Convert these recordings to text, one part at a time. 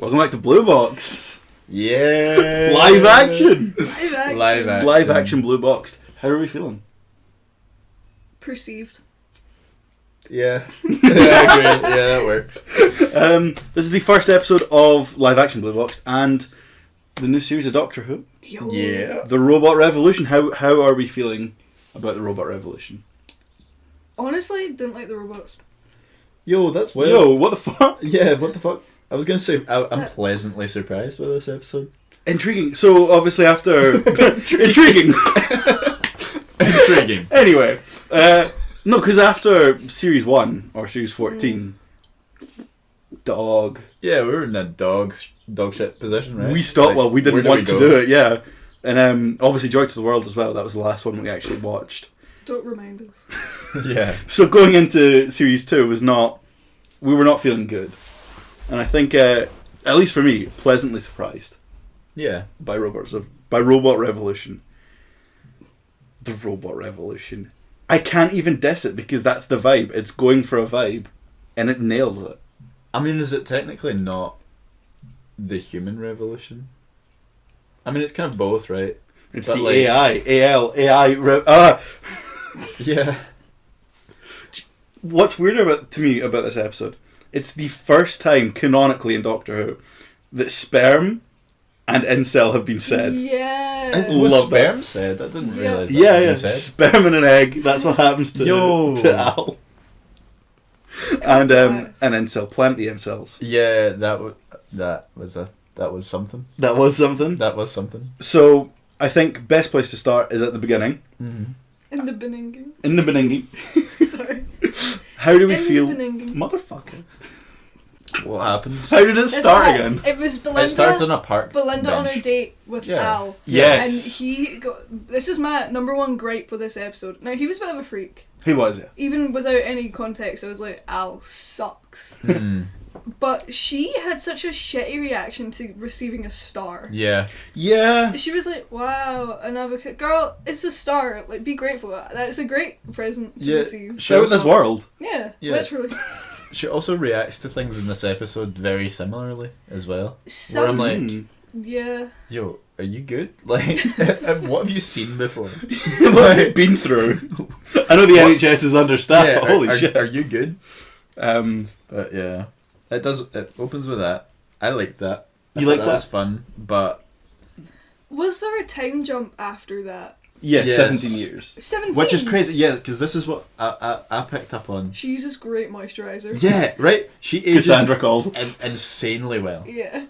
Welcome back to Blueboxd. Yeah. Live action. Live action Blueboxd. How are we feeling? Perceived. Yeah. Yeah, great. Yeah, that works. This is the first episode of live action Blueboxd and the new series of Doctor Who. Yo. Yeah. The Robot Revolution. How are we feeling about the Robot Revolution? Honestly, didn't like the robots. Yo, that's weird. Yo, what the fuck? Yeah, what the fuck? I was going to say, I'm pleasantly surprised with this episode. Intriguing. So, obviously after... Intriguing. Intriguing. Anyway. No, because after Series 1, or Series 14... Dog. Yeah, we were in a dog shit position, right? We stopped, Like, we didn't where want we to go? do it, yeah. And obviously Joy to the World as well, that was the last one we actually watched. Don't remind us. Yeah. So going into Series 2 we were not feeling good. And I think, at least for me, pleasantly surprised. Yeah. By Robot Revolution. The Robot Revolution. I can't even diss it because that's the vibe. It's going for a vibe. And it nails it. I mean, is it technically not the human revolution? I mean, it's kind of both, right? It's But the like- AI. Yeah. What's weird to me about this episode, it's the first time canonically in Doctor Who that sperm and incel have been said. Yeah. Was Love sperm said? I didn't Yeah. realise that. Yeah, had yeah. been said. Sperm and an egg, that's what happens to Al. And an incel, plenty incels. Yeah, that was something. That was something. That was something. So, I think best place to start is at the beginning. Mm-hmm. In the Beninging. In the beginning. Sorry. How do we In the feel? Beninging. Motherfucker. What happens? How did it It's start not- again? It was Belinda. It started on a park Belinda on bench. a date with Yeah. Al. Yes. And he got... This is my number one gripe with this episode. Now, he was a bit of a freak. He was, yeah. Even without any context, I was like, Al sucks. Mm. But she had such a shitty reaction to receiving a star. Yeah. Yeah. She was like, wow, an advocate. Girl, it's a star. Like, be grateful. That's a great present to Yeah. receive. Show this world. Yeah, Yeah. literally. She also reacts to things in this episode very similarly as well. Some, Where I'm like, Mm. yeah. yo, are you good? Like, what have you seen before? What have you been through? I know the What's- NHS is understaffed, Yeah, but holy are, shit. Are you good? But Yeah. It opens with that. I liked that. You thought like that? that? was fun, but... Was there a time jump after that? yeah, Yes. 17 years. 17! Which is crazy, yeah, because this is what I picked up on. She uses great moisturiser. Yeah, right? She ages Cassandra called. insanely well. Yeah.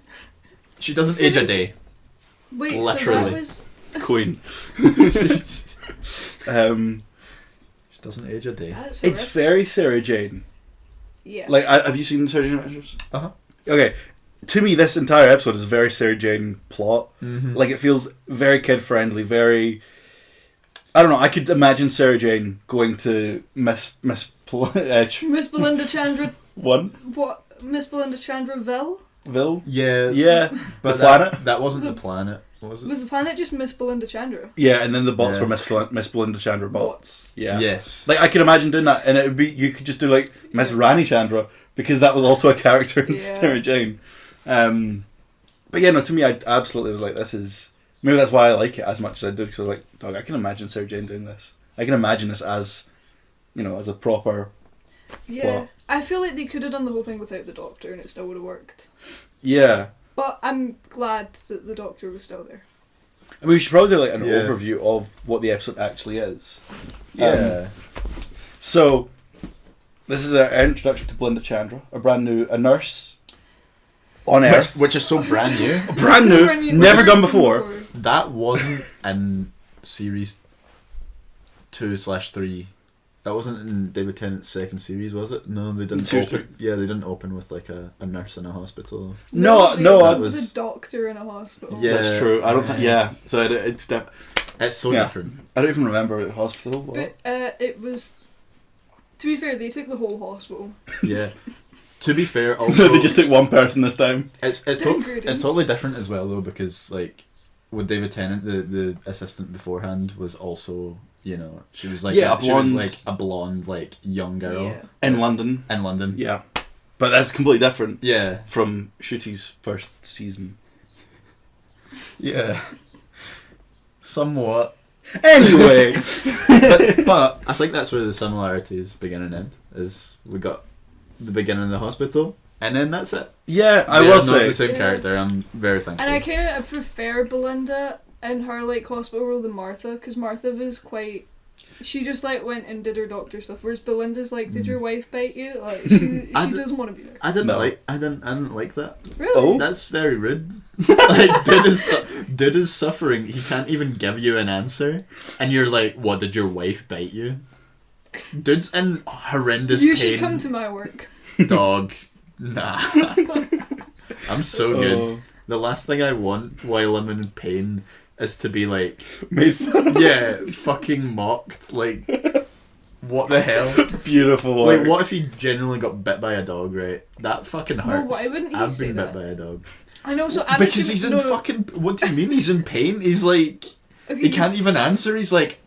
She doesn't age a day. Wait, Literally. so Queen. She doesn't age a day. that's It's horrific. very Sarah Jane. Yeah. Like, have you seen Sarah Jane Adventures? Uh-huh. Okay. To me, this entire episode is a very Sarah Jane plot. Mm-hmm. Like, it feels very kid-friendly, very... I don't know, I could imagine Sarah Jane going to Miss Belinda Chandra... One? What? Miss Belinda Chandraville? Ville? Yeah. Yeah. But The planet? That wasn't the planet, was it? Was the planet just Miss Belinda Chandra? Yeah, and then the bots Yeah. were Miss Belinda Chandra bots. Yeah. Yes. Like, I could imagine doing that, and it would be, you could just do, like, Miss Rani Chandra, because that was also a character in Yeah. Sarah Jane. But yeah, no, to me, I absolutely was like, this is... Maybe that's why I like it as much as I do, because I was like, dog, I can imagine Sarah Jane doing this. I can imagine this as, as a proper... Yeah. Well- I feel like they could have done the whole thing without the Doctor and it still would have worked. Yeah. But I'm glad that the Doctor was still there. I mean, we should probably do, like, an Yeah. overview of what the episode actually is. Yeah. So, this is our introduction to Belinda Chandra, a nurse on Earth. Which is so brand new. Brand new, never done before. That wasn't in series 2/3. That wasn't in David Tennant's second series, was it? No, they didn't Series open. Yeah, they didn't open with like a nurse in a hospital. No, they no, put that was- the Doctor in a hospital. Yeah. That's true. I don't think. Yeah, so it's It's so Yeah. different. I don't even remember the hospital. But it was... To be fair, they took the whole hospital. Yeah. To be fair, also They just took one person this time. it's Downgrading. it's totally different as well though, because like with David Tennant, the assistant beforehand was also, she was like Yeah, she was blonde. like a blonde like young girl Yeah. In London. in London. Yeah. But that's completely different Yeah. from Ncuti's first season. Yeah. Somewhat. Anyway. But I think that's where the similarities begin and end. Is we got the beginning of the hospital, and then that's it. Yeah, I They're will not say. the same character. I'm very thankful. And I kind of prefer Belinda in her like hospital role than Martha, because Martha was quite. She just like went and did her doctor stuff, whereas Belinda's like, did your wife bite you? Like she doesn't want to be there. I didn't No. like that. Really? Oh. That's very rude. Like, dude is suffering. He can't even give you an answer, and you're like, "What, did your wife bite you?" Dude's in horrendous You pain. should come to my work. Dog. Nah. I'm so good. Oh. The last thing I want while I'm in pain is to be like, Made fun of. yeah, fucking mocked. Like, what the hell? Beautiful Like, work. what if he genuinely got bit by a dog, right? That fucking hurts. why wouldn't he I've say been that? bit by a dog. I know. So Because he's in fucking... What do you mean he's in pain? He's like... Okay, He can't even answer. He's like...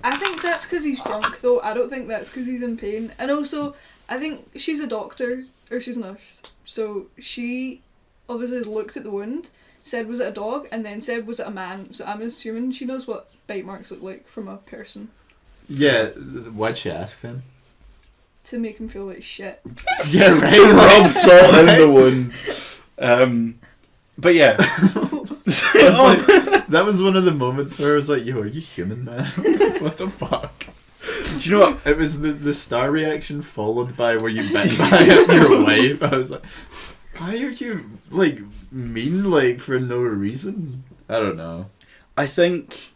I think that's because he's drunk, though. I don't think that's because he's in pain. And also, I think she's a doctor, or she's a nurse. So she obviously has looked at the wound, said was it a dog, and then said was it a man. So I'm assuming she knows what bite marks look like from a person, Yeah, why'd she ask then? to make him feel like shit. Yeah, right. To rub salt in the wound. But yeah. That was one of the moments where I was like, yo, are you human, man? What the fuck? Do you know what? It was the star reaction followed by where you bit by your wife. I was like, why are you, like, mean, like, for no reason? I don't know. I think...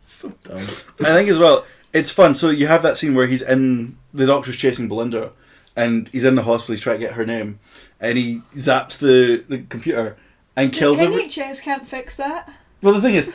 So dumb. I think as well, it's fun. So you have that scene where he's in... The doctor's chasing Belinda, and he's in the hospital, he's trying to get her name, and he zaps the computer and kills The her. NHS can't fix that. Well, the thing is,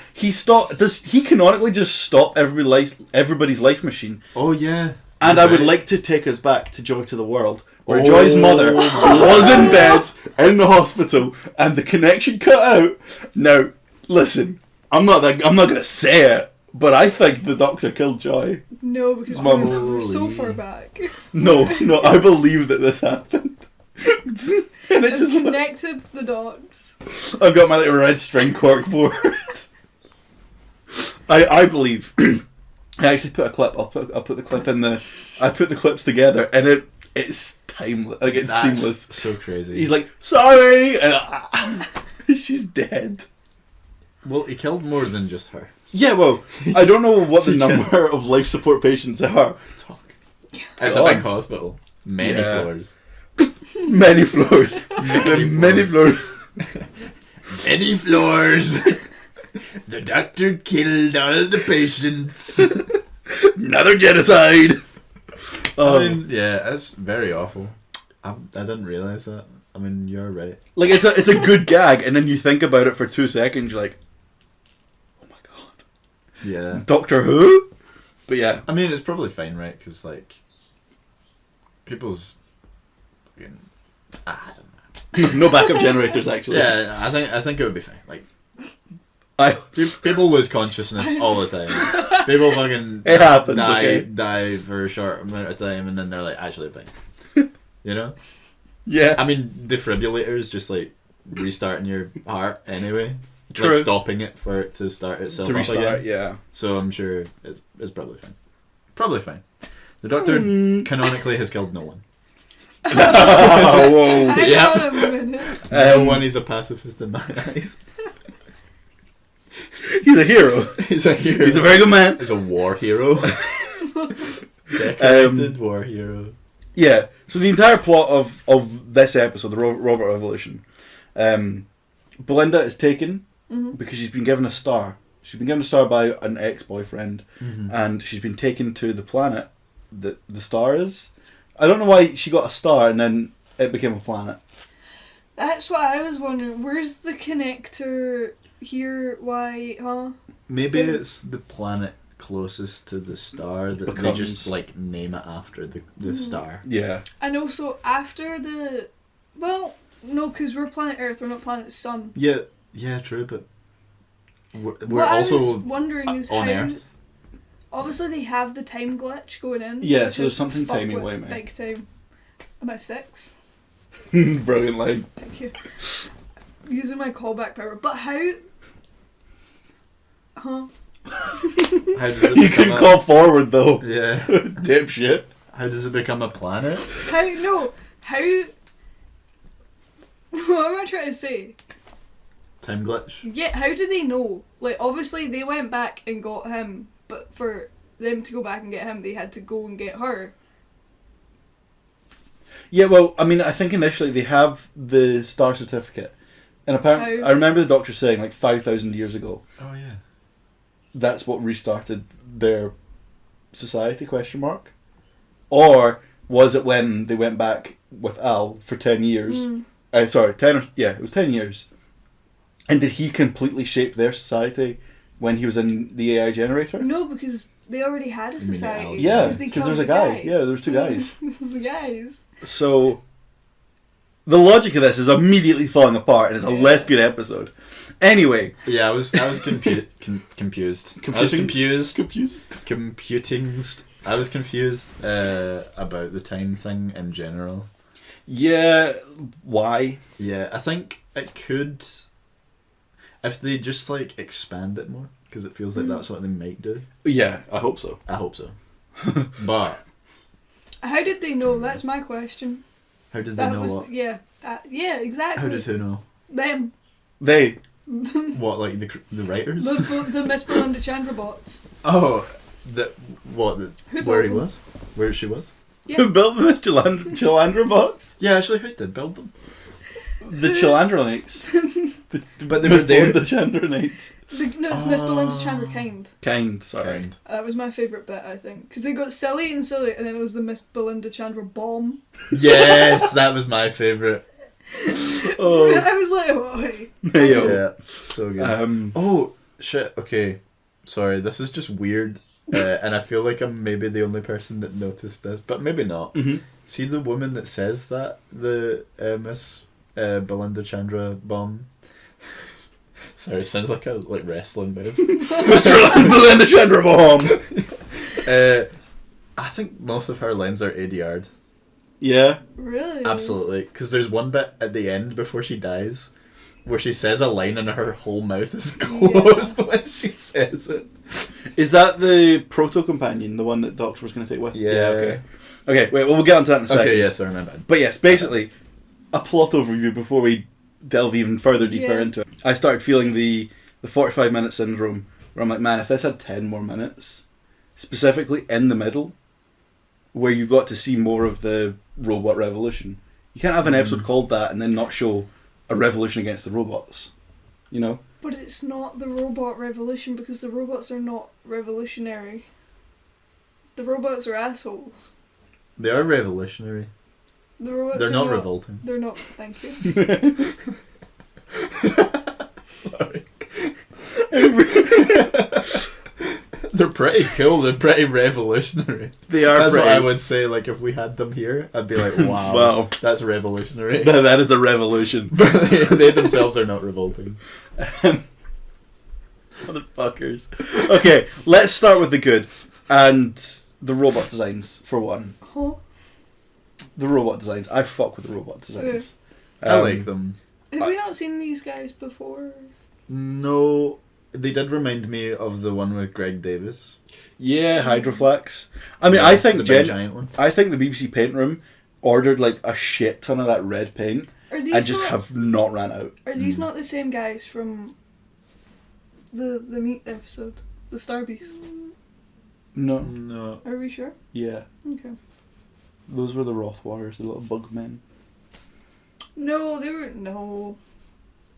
does he canonically just stop everybody's life machine? Oh, yeah. And I would like to take us back to Joy to the World, where Joy's mother was in bed in the hospital, and the connection cut out. Now, listen, I'm not gonna say it, but I think the doctor killed Joy. No, because Mum. we're so far back. No, I believe that this happened. And it I've just connected the dots. I've got my little red string cork board. I believe. I actually put a clip. I'll put the clip in the. I put the clips together, and it's timeless. Like it's That's seamless. so crazy. He's like, sorry, and she's dead. Well, he killed more than just her. Yeah, well, I don't know what the number of life support patients are. It's a big hospital. Many Yeah. floors. Many floors. Many floors. Many floors. The doctor killed all of the patients. Another genocide. I mean, yeah, that's very awful. I didn't realise that. I mean, you're right. Like it's a good gag, and then you think about it for 2 seconds. You're like, oh my god, Yeah. Doctor Who? But yeah, I mean, it's probably fine, right? Because, like, people's fucking... I don't know. no backup generators actually. Yeah, I think it would be fine. Like, I people lose consciousness all the time. People fucking It happens, okay. die for a short amount of time, and then they're like, actually fine. You know? yeah. I mean, defibrillators just like restarting your heart anyway. True. Like stopping it for it to start itself To up restart, again. yeah. So I'm sure it's probably fine. Probably fine. The Doctor canonically has killed no one. Whoa. Hang Yeah. on a minute. No one is a pacifist in my eyes. He's a hero. He's a hero. He's a very good man. He's a war hero. Decorated war hero. Yeah. So the entire plot of this episode, the Robert Revolution, Belinda is taken because she's been given a star. She's been given a star by an ex-boyfriend, and she's been taken to the planet that the star is. I don't know why she got a star and then it became a planet. That's what I was wondering. Where's the connector here? Why, huh? Maybe it's the planet closest to the star that they just like name it after the star. Yeah. And also after the... Well, no, because we're planet Earth, we're not planet Sun. Yeah, true, but we're What also I was wondering is on how... Earth. obviously they have the time glitch going in. Yeah, which so there's is something fuck timey with way, mate. Big time. Am I 6? Brilliant line. Thank you. Using my callback power. But how... Huh? How does it You become can call forward though. Yeah. Dipshit. How does it become a planet? How... No. How... What am I trying to say? Time glitch. Yeah, how do they know? Like, obviously they went back and got him, but for them to go back and get him, they had to go and get her. Yeah, well, I mean, I think initially they have the star certificate. And apparently, How? I remember the doctor saying, like, 5,000 years ago, Oh yeah. that's what restarted their society, question mark? Or was it when they went back with Al for 10 years? Sorry, 10 or, yeah, it was 10 years. And did he completely shape their society when he was in the AI generator? No, because they already had a mean the society. Al? Yeah, because because there's a guy. Yeah, there was two guys. There's the guys. So, the logic of this is immediately falling apart, and it's a Yeah. less good episode. Anyway, Yeah, I was confused. I was confused. Computing. I was confused about the time thing in general. yeah, why? Yeah, I think it could, if they just like expand it more, because it feels like that's what they might do. Yeah, I hope so. I hope so. But How did they know? That's my question. how did they know what? Yeah. Yeah, exactly. How did who know? Them. They. What, like the writers? The Miss Belinda Chandra bots. Oh, the what? The, Who where he built them? was? Where she was? Yeah. Who built the Miss Chalandra bots? Yeah, actually, who did build them? The Chalandra Knights. But they Miss were there. Belinda Chandra Knights. No, it's Miss Belinda Chandra Kind. Kind, sorry. Kind. That was my favourite bit, I think. Because it got silly, and then it was the Miss Belinda Chandra bomb. Yes, that was my favourite. Oh, I was like, oh, hey. Mayo. Yeah, so good. Oh shit. Okay, sorry. This is just weird, and I feel like I'm maybe the only person that noticed this, but maybe not. Mhm. See the woman that says that, the Miss Belinda Chandra bomb. Sorry, it sounds like a wrestling move. Mr. Belinda Chandrabomb. I think most of her lines are ADR'd. Yeah. Really? Absolutely, because there's one bit at the end before she dies where she says a line and her whole mouth is closed when she says it. Is that the proto-companion, the one that Doctor was going to take with? Yeah. Okay. Okay, wait, well, we'll get onto that in a second. Okay, yeah, sorry, my bad. But yes, basically, a plot overview before we delve even further deeper Yeah. into it. I started feeling the 45-minute syndrome, where I'm like, man, if this had 10 more minutes, specifically in the middle, where you got to see more of the robot revolution. You can't have an episode called that and then not show a revolution against the robots. You know? But it's not the robot revolution because the robots are not revolutionary. The robots are assholes. They are revolutionary. The robots They're are not revolting. They're not. Thank you. Sorry. They're pretty cool. They're pretty revolutionary. They are That's pretty. what I would say. Like, if we had them here, I'd be like, wow, Wow. that's revolutionary. That is a revolution. But they themselves are not revolting. Motherfuckers. Okay, let's start with the good. And the robot designs, for one. Huh? The robot designs. I fuck with the robot designs. I like them. Have we not seen these guys before? No, they did remind me of the one with Greg Davis. Yeah, Hydroflex. I mean, Yeah, I think the big giant one. I think the BBC paint room ordered like a shit ton of that red paint Are these and just not, have not ran out. Are these not the same guys from the meat episode, the Star Beast? No. No. Are we sure? Yeah. Okay. Those were the Roth Warriors, the little bug men. No, they were no.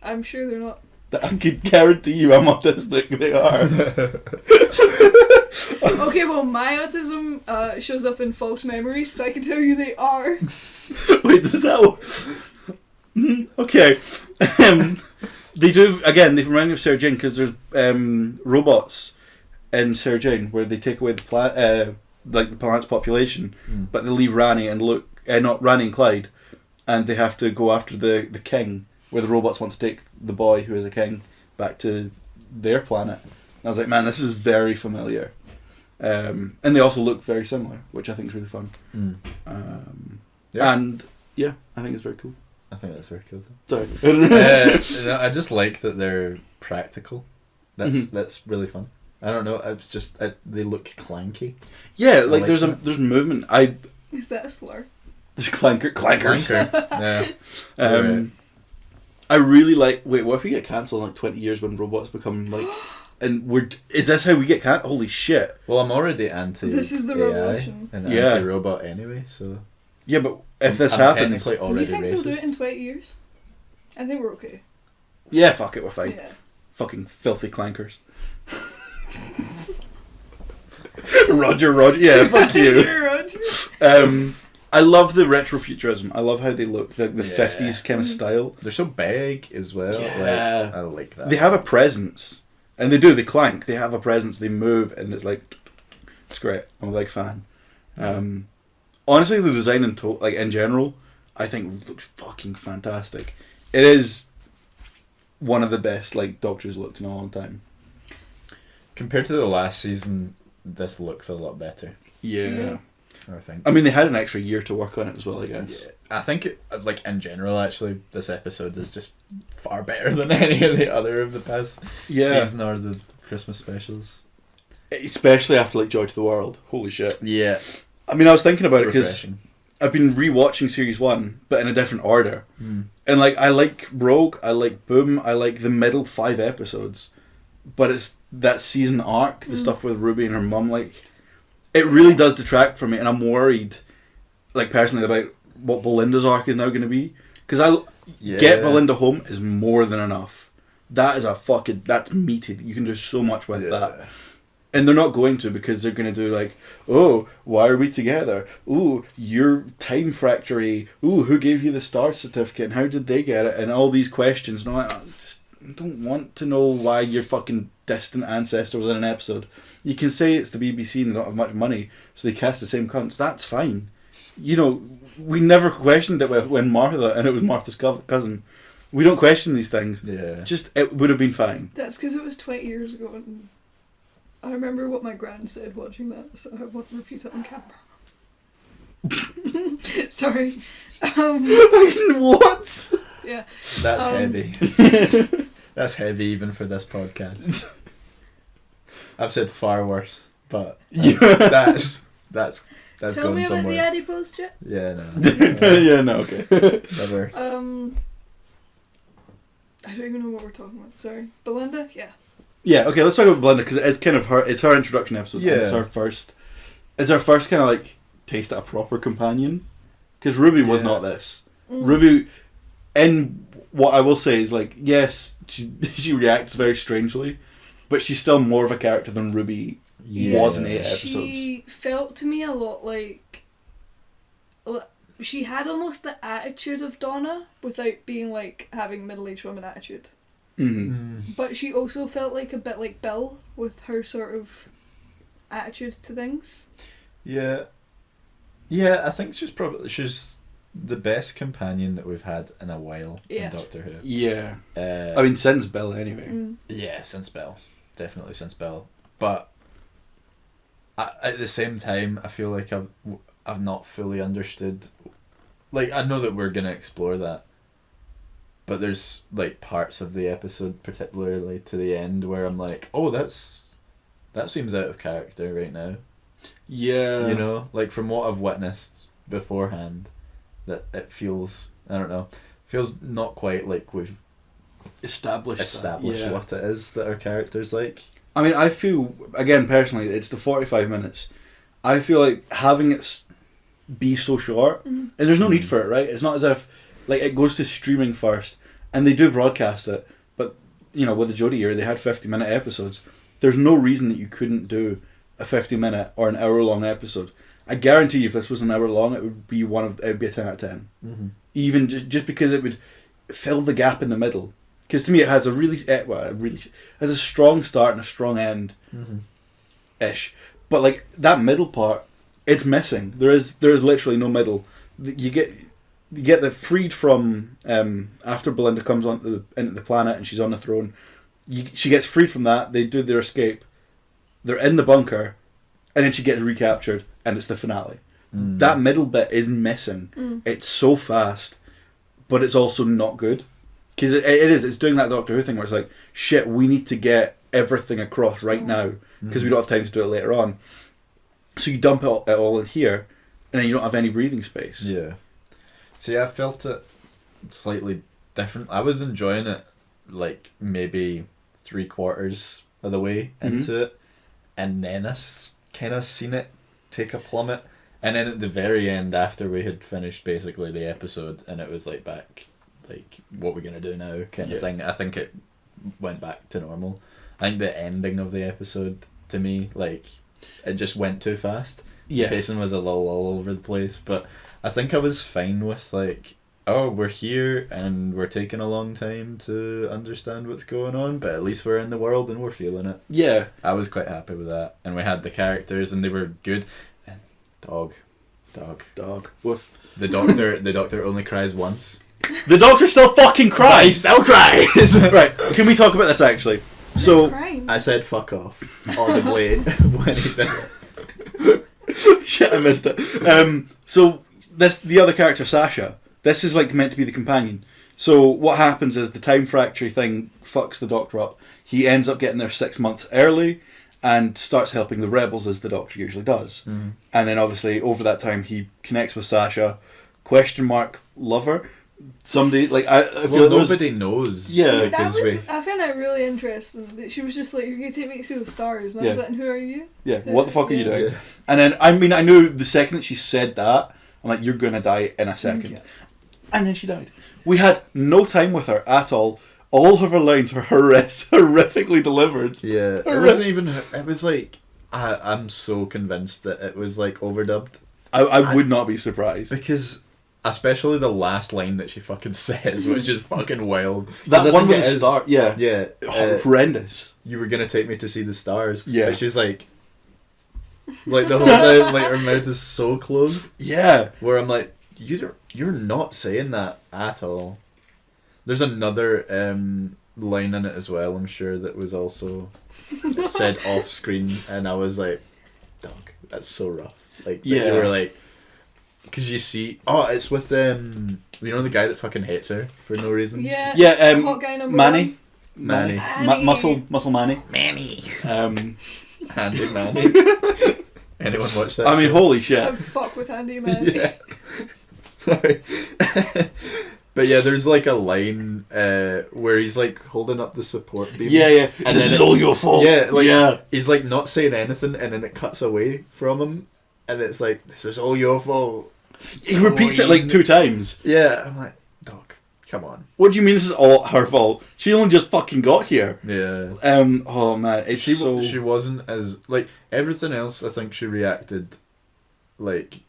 I'm sure they're not. I can guarantee you I'm autistic. They are. Okay, well, my autism shows up in false memories, so I can tell you they are. Wait, does that... Okay. They do, again, they remind me of Sarah Jane, because there's robots in Sarah Jane where they take away the planet's population, but they leave Rani and not Rani and Clyde, and they have to go after the king, where the robots want to take the boy who is a king back to their planet. And I was like, man, this is very familiar. And they also look very similar, which I think is really fun. Yeah. And yeah, I think it's very cool. I think that's very cool. Sorry. No, I just like that they're practical. That's really fun. I don't know. It's just they look clanky. Yeah, like like there's that. there's movement. Is that a slur? There's clankers. Clanker. Yeah. Right. I really like. Wait, what if we get cancelled in like 20 years when robots become like? And is this how we get cancelled? Holy shit! Well, I'm already anti. This is the AI revolution. and Yeah. anti-robot anyway. So Yeah, but if this I'm happens, technically Do you already think they'll do racist. it in 20 years? I think we're okay. yeah, fuck it, we're fine. Yeah. Fucking filthy clankers. Roger, yeah, fuck you. Roger. I love the retrofuturism. I love how they look, the Yeah. 50s kind of style. They're so big as well. Yeah. Like, I like that. They have a presence, and they do. They clank. They have a presence. They move, and it's like, it's great. I'm a big fan. Honestly, the design in general, I think looks fucking fantastic. It is one of the best like Doctors looked in a long time. Compared to the last season, this looks a lot better. Yeah. I think. I mean, they had an extra year to work on it as well, I guess. Yeah. I think, like in general, actually, this episode is just far better than any of the other of the past season or the Christmas specials. Especially after like Joy to the World. Holy shit. Yeah. I mean, I was thinking about it because Refreshing. I've been rewatching series 1, but in a different order. And like, I like Rogue, I like Boom, I like the middle 5 episodes, but it's that season arc, the stuff with Ruby and her mum, like, it really does detract from me, and I'm worried, like personally, about what Belinda's arc is now going to be. Because Get Belinda Home is more than enough. That is that's meaty. You can do so much with that. And they're not going to, because they're going to do like, oh, why are we together? Ooh, you're time fracture-y. Ooh, who gave you the star certificate and how did they get it? And all these questions. And I don't want to know why your fucking distant ancestor was in an episode. You can say it's the BBC and they don't have much money, so they cast the same cunts. That's fine. You know, we never questioned it when Martha, and it was Martha's cousin. We don't question these things. Yeah. Just, it would have been fine. That's because it was 20 years ago, and I remember what my gran said watching that, so I won't repeat it on camera. Sorry. What? Yeah. That's heavy. That's heavy even for this podcast. I've said far worse, but that's Tell going me about somewhere. the adipose jet. Yeah, no. Yeah, no, okay. Never. I don't even know what we're talking about. Sorry. Belinda? Yeah. Yeah, okay, let's talk about Belinda, because it's kind of it's her introduction episode. Yeah. And it's our first kind of like taste at a proper companion. Because Ruby was not this. Ruby, and what I will say is like, yes, she reacts very strangely, but she's still more of a character than Ruby was in 8 episodes. She felt to me a lot like she had almost the attitude of Donna without being like having middle-aged woman attitude. Mm-hmm. But she also felt like a bit like Bill with her sort of attitude to things. Yeah, I think she's the best companion that we've had in a while in Doctor Who. Yeah. I mean, since Bill, anyway. Yeah, since Bill. Definitely since Bill. But at the same time, I feel like I've not fully understood. Like, I know that we're going to explore that. But there's, like, parts of the episode, particularly to the end, where I'm like, oh, that seems out of character right now. Yeah. You know? Like, from what I've witnessed beforehand, that it feels, I don't know, feels not quite like we've established what it is that our character's like. I mean, I feel, again, personally, it's the 45 minutes. I feel like having it be so short, and there's no need for it, right? It's not as if, like, it goes to streaming first, and they do broadcast it, but, you know, with the Jodie era, they had 50-minute episodes. There's no reason that you couldn't do a 50-minute or an hour-long episode. I guarantee you, if this was an hour long, it would be a 10 out of 10. Mm-hmm. Even just because it would fill the gap in the middle. Because to me, it has has a strong start and a strong end, ish. But like that middle part, it's missing. There is literally no middle. You get the freed from after Belinda comes into the planet and she's on the throne. She gets freed from that. They do their escape. They're in the bunker, and then she gets recaptured, and it's the finale. That middle bit is missing. It's so fast, but it's also not good. Because it's doing that Doctor Who thing where it's like, shit, we need to get everything across right now, because we don't have time to do it later on. So you dump it all in here, and then you don't have any breathing space. Yeah. See, I felt it slightly different. I was enjoying it, like, maybe 3/4 of the way into it, and then I kind of seen it take a plummet. And then at the very end, after we had finished basically the episode, and it was like back, like, what we're going to do now kind of thing, I think it went back to normal. I think the ending of the episode, to me, like, it just went too fast. Yeah. The pacing was a little all over the place, but I think I was fine with, like, oh, we're here and we're taking a long time to understand what's going on, but at least we're in the world and we're feeling it. Yeah. I was quite happy with that. And we had the characters and they were good. And dog. Woof. The doctor only cries once. The Doctor still fucking cries! He still cries! Right, can we talk about this actually? So, I said fuck off audibly when he did it. shit, I missed it. So, the other character, Sasha, this is like meant to be the companion. So what happens is the time fracture thing fucks the Doctor up. He ends up getting there 6 months early and starts helping the rebels as the Doctor usually does. And then obviously over that time he connects with Sasha, lover. Somebody like I feel nobody knows. Yeah, I found that really interesting. That she was just like, "You're gonna take me to see the stars," and I was like, "And who are you?" Yeah, what the fuck are you doing? Yeah. And then I knew the second that she said that, I'm like, "You're gonna die in a second." Yeah. And then she died. We had no time with her at all. All of her lines were horrifically delivered. Yeah, it wasn't even. It was like I'm so convinced that it was like overdubbed. I would not be surprised because. Especially the last line that she fucking says, which is fucking wild. That one with the star, yeah. Yeah. Horrendous. You were going to take me to see the stars. Yeah. But she's like the whole time, like, her mouth is so closed. Yeah. Where I'm like, you're not saying that at all. There's another line in it as well, I'm sure, that was also said off screen, and I was like, dog, that's so rough. Like, yeah. You were like, because you see, it's with you know the guy that fucking hates her for no reason. Yeah. Hot guy Manny. Muscle Manny. Handy Manny. Anyone watch that? I mean, holy shit. I fuck with Handy Manny. Yeah. Sorry. But yeah, there's like a line where he's like holding up the support beam. Yeah. And this is all your fault. Yeah, he's like not saying anything, and then it cuts away from him, and it's like, this is all your fault. He repeats it like 2 times. Yeah, I'm like, dog, come on. What do you mean this is all her fault? She only just fucking got here. Yeah. Oh man, it's she wasn't as, like, everything else. I think she reacted like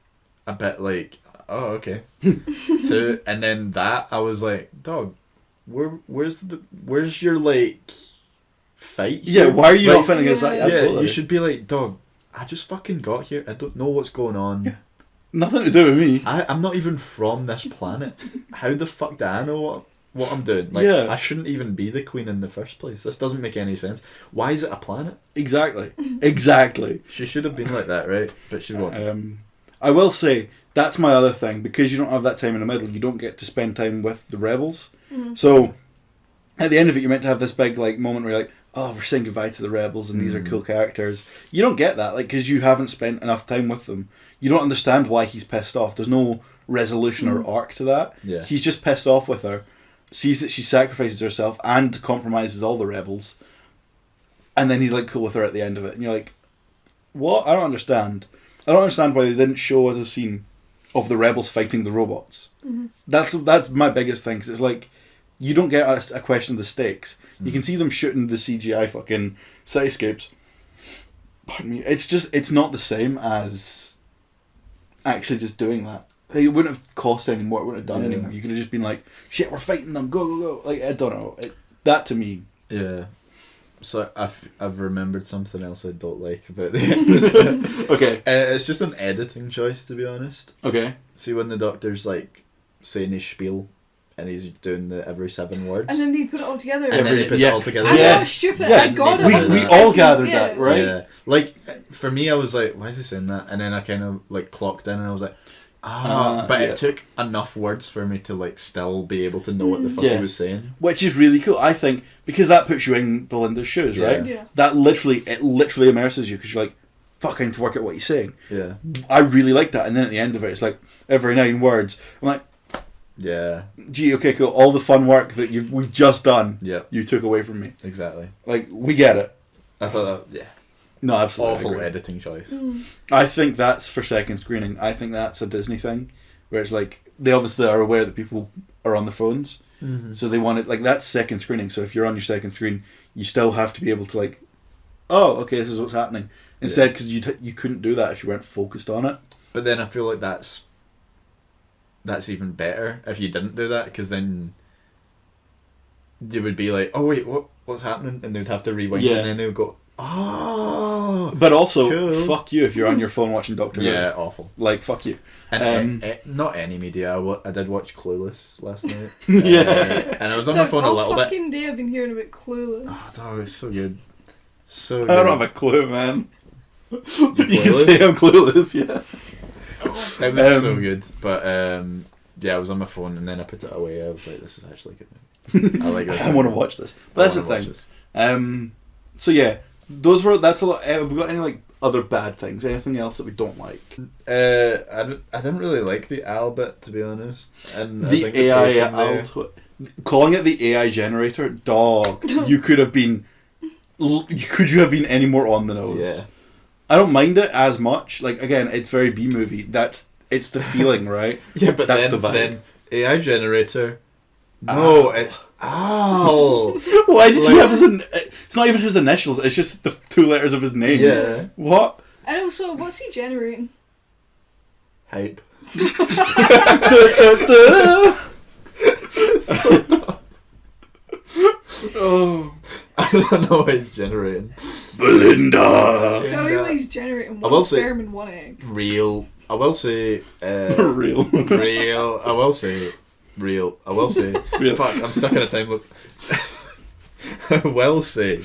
a bit like, oh, okay. And then that I was like, dog, where's your like fight here? Yeah, why are you like, not fighting against that? Absolutely. Yeah, you should be like, dog, I just fucking got here. I don't know what's going on. Yeah. Nothing to do with me. I'm not even from this planet. How the fuck do I know what I'm doing? Like, I shouldn't even be the queen in the first place. This doesn't make any sense. Why is it a planet? Exactly. She should have been like that, right? But she wasn't. I will say, that's my other thing. Because you don't have that time in the middle, you don't get to spend time with the rebels. Mm-hmm. So, at the end of it, you're meant to have this big like moment where you're like, oh, we're saying goodbye to the rebels and these are cool characters. You don't get that, like, because you haven't spent enough time with them. You don't understand why he's pissed off. There's no resolution or arc to that. Yeah. He's just pissed off with her, sees that she sacrifices herself and compromises all the rebels, and then he's like cool with her at the end of it. And you're like, what? I don't understand. I don't understand why they didn't show us a scene of the rebels fighting the robots. Mm-hmm. That's my biggest thing, because it's like, you don't get a question of the stakes. You can see them shooting the CGI fucking cityscapes. Pardon me. It's not the same as actually just doing that. It wouldn't have cost any more. It wouldn't have done any more. You could have just been like, shit, we're fighting them. Go, go, go. Like, I don't know. That to me. Yeah. So I've remembered something else I don't like about the episode. Okay. It's just an editing choice, to be honest. Okay. See, when the Doctor's like saying his spiel, and he's doing the every 7 words. And then they put it all together. And then he puts it all together. I know, stupid. I got it. We all gathered that, right? Yeah. Like, for me, I was like, why is he saying that? And then I kind of like clocked in and I was like, but it took enough words for me to like still be able to know what the fuck he was saying. Which is really cool, I think, because that puts you in Belinda's shoes, right? Yeah. That literally immerses you because you're like, fuck, I need to work out what he's saying. Yeah. I really like that. And then at the end of it, it's like, every 9 words. I'm like, yeah. Gee, okay, cool. All the fun work that we've just done, you took away from me. Exactly. Like, we get it. I thought that, No, absolutely. Awful editing choice. I think that's for second screening. I think that's a Disney thing, where it's like, they obviously are aware that people are on their phones, so they want it, like, that's second screening. So if you're on your second screen, you still have to be able to, like, oh, okay, this is what's happening. Instead, because you couldn't do that if you weren't focused on it. But then I feel like that's even better if you didn't do that, because then you would be like, oh wait, what's happening? And they'd have to rewind, and then they would go, oh. But also, cool. Fuck you if you're on your phone watching Doctor Who. Yeah, awful. Like, fuck you. And not any media. I did watch Clueless last night. And I was on my Dog, phone a little all bit. fucking day I've been hearing about Clueless. Oh, dog, it's so good. So good. I don't have a clue, man. You can clueless? say I'm clueless, yeah. It was so good, but yeah, I was on my phone and then I put it away. I was like, "This is actually good." I like this. I want to watch this, but that's the thing. So yeah, that's a lot. Have we got any like other bad things? Anything else that we don't like? I didn't really like the Al bit, to be honest. And I The think AI the calling it the AI generator, dog. You could have been. Could you have been any more on the nose? Yeah. I don't mind it as much. Like, again, it's very B movie. It's the feeling, right? Yeah, but that's then, the vibe. Then AI generator. No, it's Al. Why did he have his? It's not even his initials. It's just the 2 letters of his name. Yeah. What? And also, what's he generating? Hype. Oh. I don't know what he's generating. Belinda. Tell me what he's generating. I will One say- sperm and one egg. Real. I will say. Real. Real. I will say. Real. I will say. Real. Fuck, I'm stuck in a time loop. I will say.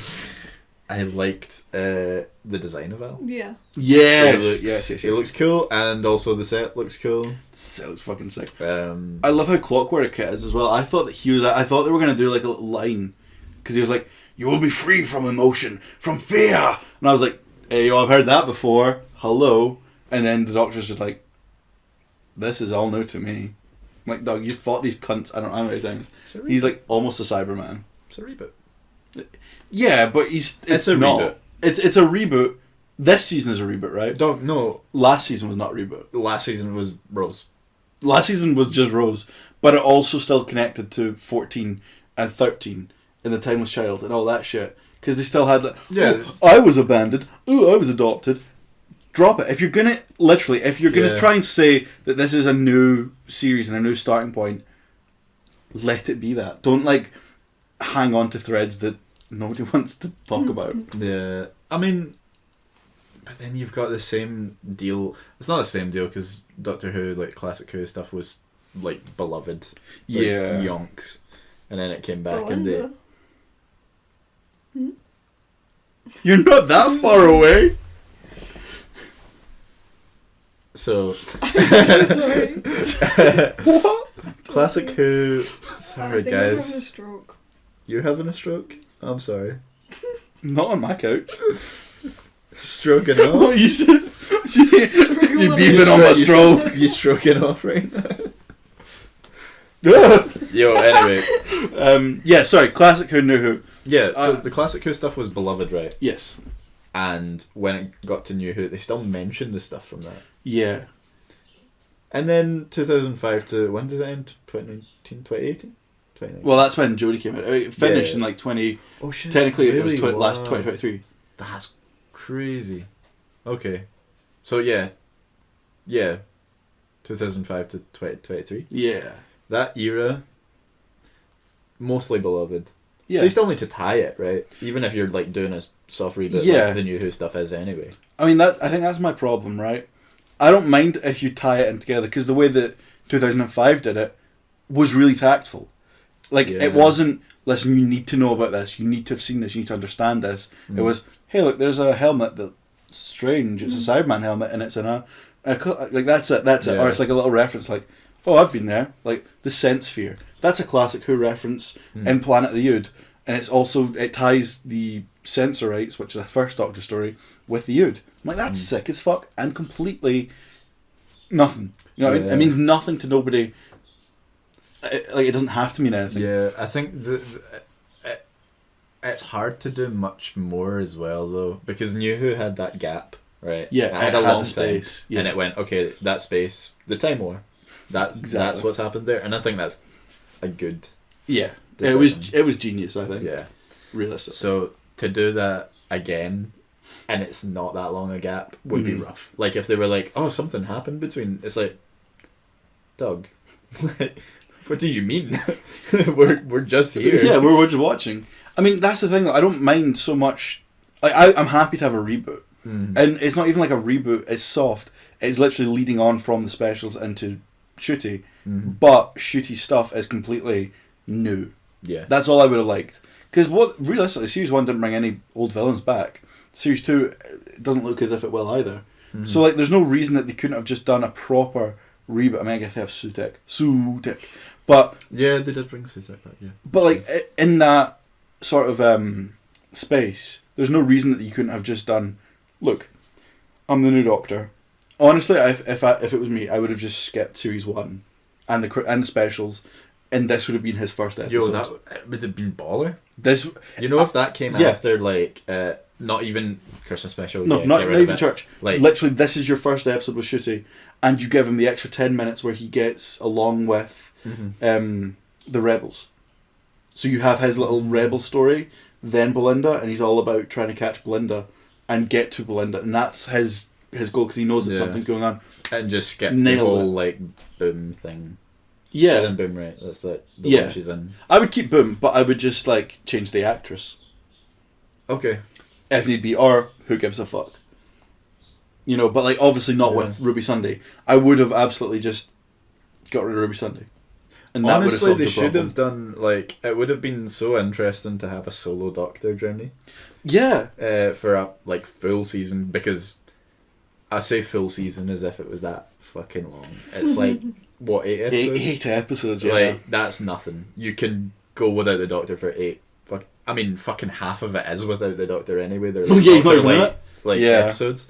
I liked the design of Al. Yeah. Yes. Yes. Yes. It looks cool, and also the set looks cool. It looks fucking sick. I I love how clockwork it is as well. I thought they were gonna do like a little line, because he was like, "You will be free from emotion, from fear," and I was like, "Hey, yo, I've heard that before. Hello." And then the doctor's just like, "This is all new to me." I'm like, dog, you fought these cunts. I don't know how many times. He's like almost a Cyberman. It's a reboot. Yeah, but it's a not. reboot. It's a reboot. This season is a reboot, right? Dog, no. Last season was not a reboot. Last season was Rose. Last season was just Rose, but it also still connected to 14 and 13 in the Timeless Child and all that shit, because they still had that. Yeah, I was abandoned. Oh, I was adopted. Drop it. If you're gonna try and say that this is a new series and a new starting point, let it be that. Don't like hang on to threads that nobody wants to talk about. Yeah, I mean, but then you've got the same deal. It's not the same deal because Doctor Who, like classic Who stuff, was like beloved. Like, Yeah. yonks, and then it came back and they. Belinda. You're not that far away. So. I'm so sorry. What? Classic Who. I Sorry, think I'm having guys. a stroke. You having a stroke? I'm sorry. Not on my couch. Stroking off. What you said? You on beefing on my stroke. You stroking off right now. Yo, anyway. Yeah, sorry. Classic Who, New Who. Yeah, so the classic Who stuff was beloved, right? Yes. And when it got to New Who, they still mentioned the stuff from that. Yeah. And then 2005 to, when did it end? 2019? 2018? 2019. Well, that's when Jodie came out. It finished Yeah. in like 20... Oh shit. Technically, it was really? last Wow. 2023. That's crazy. Okay. So yeah. Yeah. 2005 to 2023. Yeah. That era, mostly beloved. Yeah. So you still need to tie it, right? Even if you're like doing a soft reboot, Yeah. like the New Who stuff is anyway. I mean, I think that's my problem, right? I don't mind if you tie it in together, because the way that 2005 did it was really tactful. Like, Yeah. it wasn't, listen, you need to know about this, you need to have seen this, you need to understand this. It was, hey, look, there's a helmet that strange. It's a Cyberman helmet, and it's in like that's it. Or it's like a little reference, like, oh, I've been there. Like the Scent Sphere. That's a classic Who reference in Planet of the Ood, and it ties the Sensorites, which is the first Doctor story, with the Ood. I'm like, that's sick as fuck, and completely nothing. You know, it means nothing to nobody. It doesn't have to mean anything. Yeah, I think it's hard to do much more as well, though, because New Who had that gap, right? Yeah, it had a long space, and it went, okay, that space, the Time War, that's what's happened there, and I think that's a good. Yeah, decision. it was genius, I think. Yeah, realistic. So to do that again, and it's not that long a gap, would be rough. Like if they were like, oh, something happened between, it's like, Doug, what do you mean? we're just here. Yeah, we're just watching. I mean, that's the thing. I don't mind so much. I'm happy to have a reboot, and it's not even like a reboot. It's soft. It's literally leading on from the specials into Ncuti, but Ncuti's stuff is completely new. Yeah, that's all I would have liked. Because realistically, Series 1 didn't bring any old villains back. Series 2 it doesn't look as if it will either. So like, there's no reason that they couldn't have just done a proper reboot. I mean, I guess they have Sutek, but yeah, they did bring Sutek back. Yeah, but like in that sort of space, there's no reason that you couldn't have just done. Look, I'm the new Doctor. Honestly, if it was me, I would have just skipped Series 1 and the specials, and this would have been his first episode. Yo, that would have been baller. This, if that came after like not even Christmas special. No, not even church. Like literally, this is your first episode with Ncuti, and you give him the extra 10 minutes where he gets along with the rebels. So you have his little rebel story, then Belinda, and he's all about trying to catch Belinda and get to Belinda, and that's his goal because he knows that something's going on. And just skip the whole like Boom thing. Yeah, she's in Boom, right? That's the one she's in. I would keep Boom, but I would just like change the actress. Okay. If need be, or who gives a fuck? You know, but like obviously not with Ruby Sunday. I would have absolutely just got rid of Ruby Sunday. And that honestly, they should have done like it would have been so interesting to have a solo Doctor journey. Yeah. For a like full season, because I say full season as if it was that fucking long. It's like what, 8 episodes? 8 episodes. Yeah. Like that's nothing. You can go without the Doctor for 8. I mean, fucking half of it is without the Doctor anyway. They're like, he's not even in it. Episodes.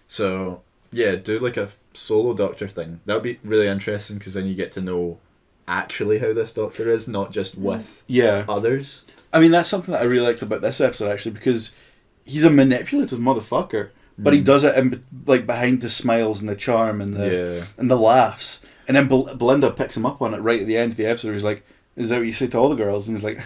So yeah, do like a solo Doctor thing. That would be really interesting because then you get to know actually how this Doctor is, not just with others. I mean, that's something that I really liked about this episode actually, because he's a manipulative motherfucker, but he does it in, like behind the smiles and the charm and the laughs. And then Belinda picks him up on it right at the end of the episode. He's like, "Is that what you say to all the girls?" And he's like,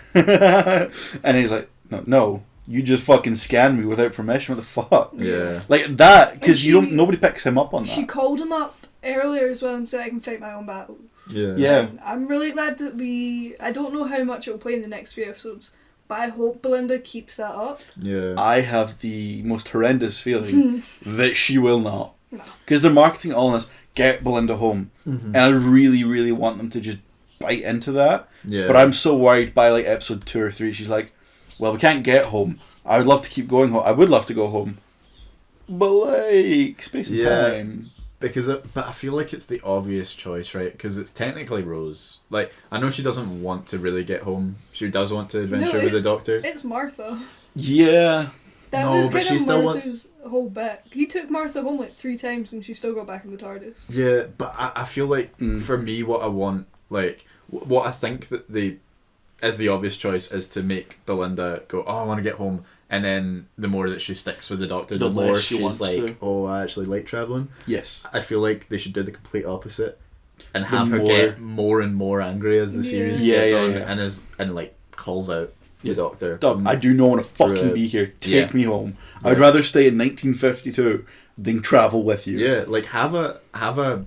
and he's like, "No, you just fucking scanned me without permission. What the fuck?" Yeah, like that, because nobody picks him up on that. She called him up earlier as well and said, "I can fight my own battles." Yeah. And I'm really glad that I don't know how much it will play in the next few episodes, but I hope Belinda keeps that up. Yeah. I have the most horrendous feeling that she will not, because they're marketing all this. Get Belinda home, and I really, really want them to just bite into that. Yeah. But I'm so worried by like episode 2 or 3. She's like, "Well, we can't get home. I would love to keep going home. I would love to go home, but like space and time." But I feel like it's the obvious choice, right? Because it's technically Rose. Like, I know she doesn't want to really get home. She does want to adventure with the Doctor. It's Martha. Yeah. That was kind of Martha's whole bit. He took Martha home like 3 times and she still got back in the TARDIS. Yeah, but I feel like for me, what I want, like, what I think that as the obvious choice is to make Belinda go, "Oh, I want to get home," and then the more that she sticks with the Doctor, the more she's like, "Oh, I actually like travelling." Yes. I feel like they should do the complete opposite and have her get more and more angry as the series gets on and like calls out the Doctor. Doug, I do not want to fucking be here. Take me home. I would rather stay in 1952 than travel with you. Yeah, like have a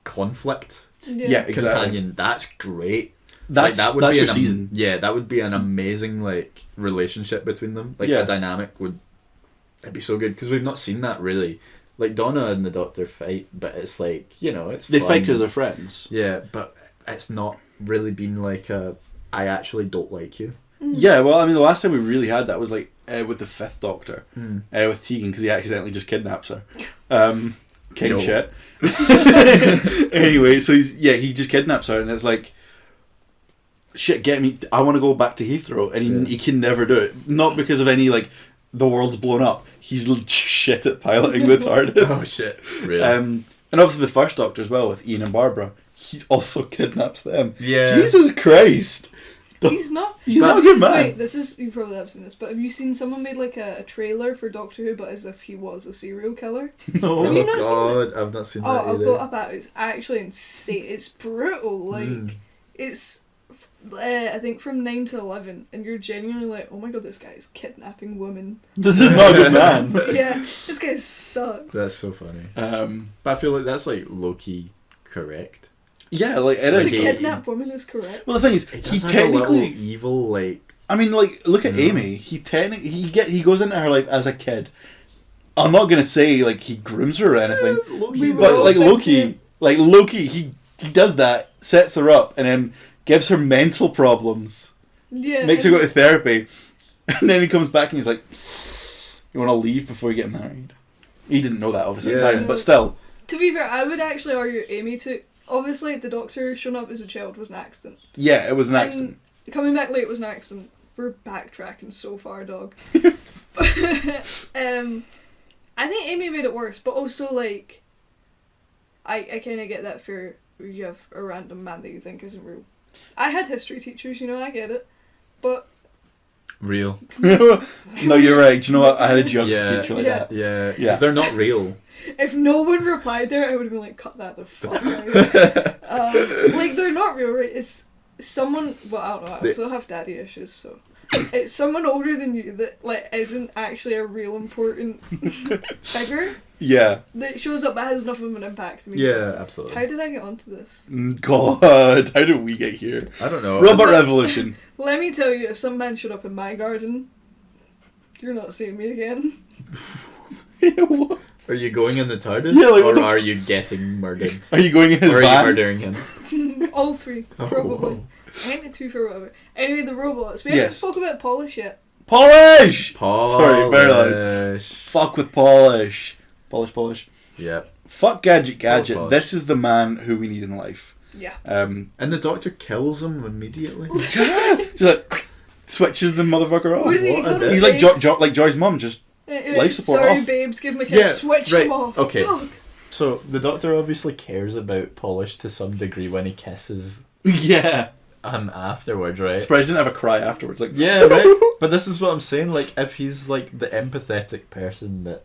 conflict. Yeah, exactly. Companion. That's great. That's your season. Yeah, that would be an amazing like relationship between them. Like a dynamic it'd be so good because we've not seen that really. Like Donna and the Doctor fight, but it's like it's they fun. fight because they're friends. Yeah, but it's not really been like I actually don't like you. Yeah, well, I mean, the last time we really had that was like with the Fifth Doctor, Hmm. with Tegan, because he accidentally just kidnaps her. King No. shit. Anyway, so he just kidnaps her, and it's like, shit, get me, I want to go back to Heathrow, and he can never do it. Not because of any, like, the world's blown up. He's shit at piloting the TARDIS. Oh shit! Really? And obviously the First Doctor as well, with Ian and Barbara, he also kidnaps them. Yeah. Jesus Christ! He's not. He's not a good man. Wait, this is, you probably have seen this, but have you seen someone made like a trailer for Doctor Who, but as if he was a serial killer? No. Have you not seen God, I've not seen Oh, that I'll either. go about it. It's actually insane. It's brutal. Like, it's, I think from 9 to 11, and you're genuinely like, oh my god, this guy is kidnapping women. This is not a good man. Yeah, this guy sucks. That's so funny. But I feel like that's like low-key correct. Yeah, like it To is. kidnap women is correct. Well, the thing is, It he does have a little technically. evil, like... I mean, like, look at Yeah. Amy. He goes into her life as a kid. I'm not gonna say like he grooms her or anything, We were but all like thinking- Loki, he does that, sets her up, and then gives her mental problems, Yeah. makes her go to therapy, and then he comes back and he's like, "You want to leave before you get married?" He didn't know that obviously at the Yeah. time, but still. To be fair, I would actually argue Amy took. Obviously, the Doctor showing up as a child was an accident. Yeah, it was an And accident. coming back late was an accident. We're backtracking so far, dog. I think Amy made it worse, but also like, I kind of get that fear. You have a random man that you think isn't real. I had history teachers, you know, I get it, but Real. No, you're right. Do you know what? I had a geography Yeah. teacher like Yeah. that. Yeah, because Yeah. they're not real. if no one replied there, I would have been like, cut that the fuck out. Like, they're not real, right? It's someone, well, I don't know, I also have daddy issues, so. It's someone older than you that, like, isn't actually a real important figure Yeah. that shows up but has enough of an impact to me. Yeah, absolutely. How did I get onto this? God, how did we get here? I don't know. Robot Revolution. Let me tell you, if some man showed up in my garden, you're not seeing me again. What? Are you going in the TARDIS? Yeah, like, what or the are you getting murdered? Are you going in his Or are you van? murdering him? All three, probably. Oh. I think the two for whatever. Anyway, the robots. We Yes. haven't spoken about Polish yet. Polish! Polish. Sorry, very loud. Fuck with Polish. Polish. Yep. Fuck Gadget. Polish. This is the man who we need in life. Yeah. And the Doctor kills him immediately. He's like, switches the motherfucker off. What is he what a gonna dick. He's like like Joy's mum, just life support Sorry, off. babes, give my kid Yeah, switch right, them off. okay. Dog. So the Doctor obviously cares about Polish to some degree when he kisses Yeah. him afterwards, right? Surprised he didn't have a cry afterwards. Like, Yeah, right. But this is what I'm saying. Like, if he's like the empathetic person that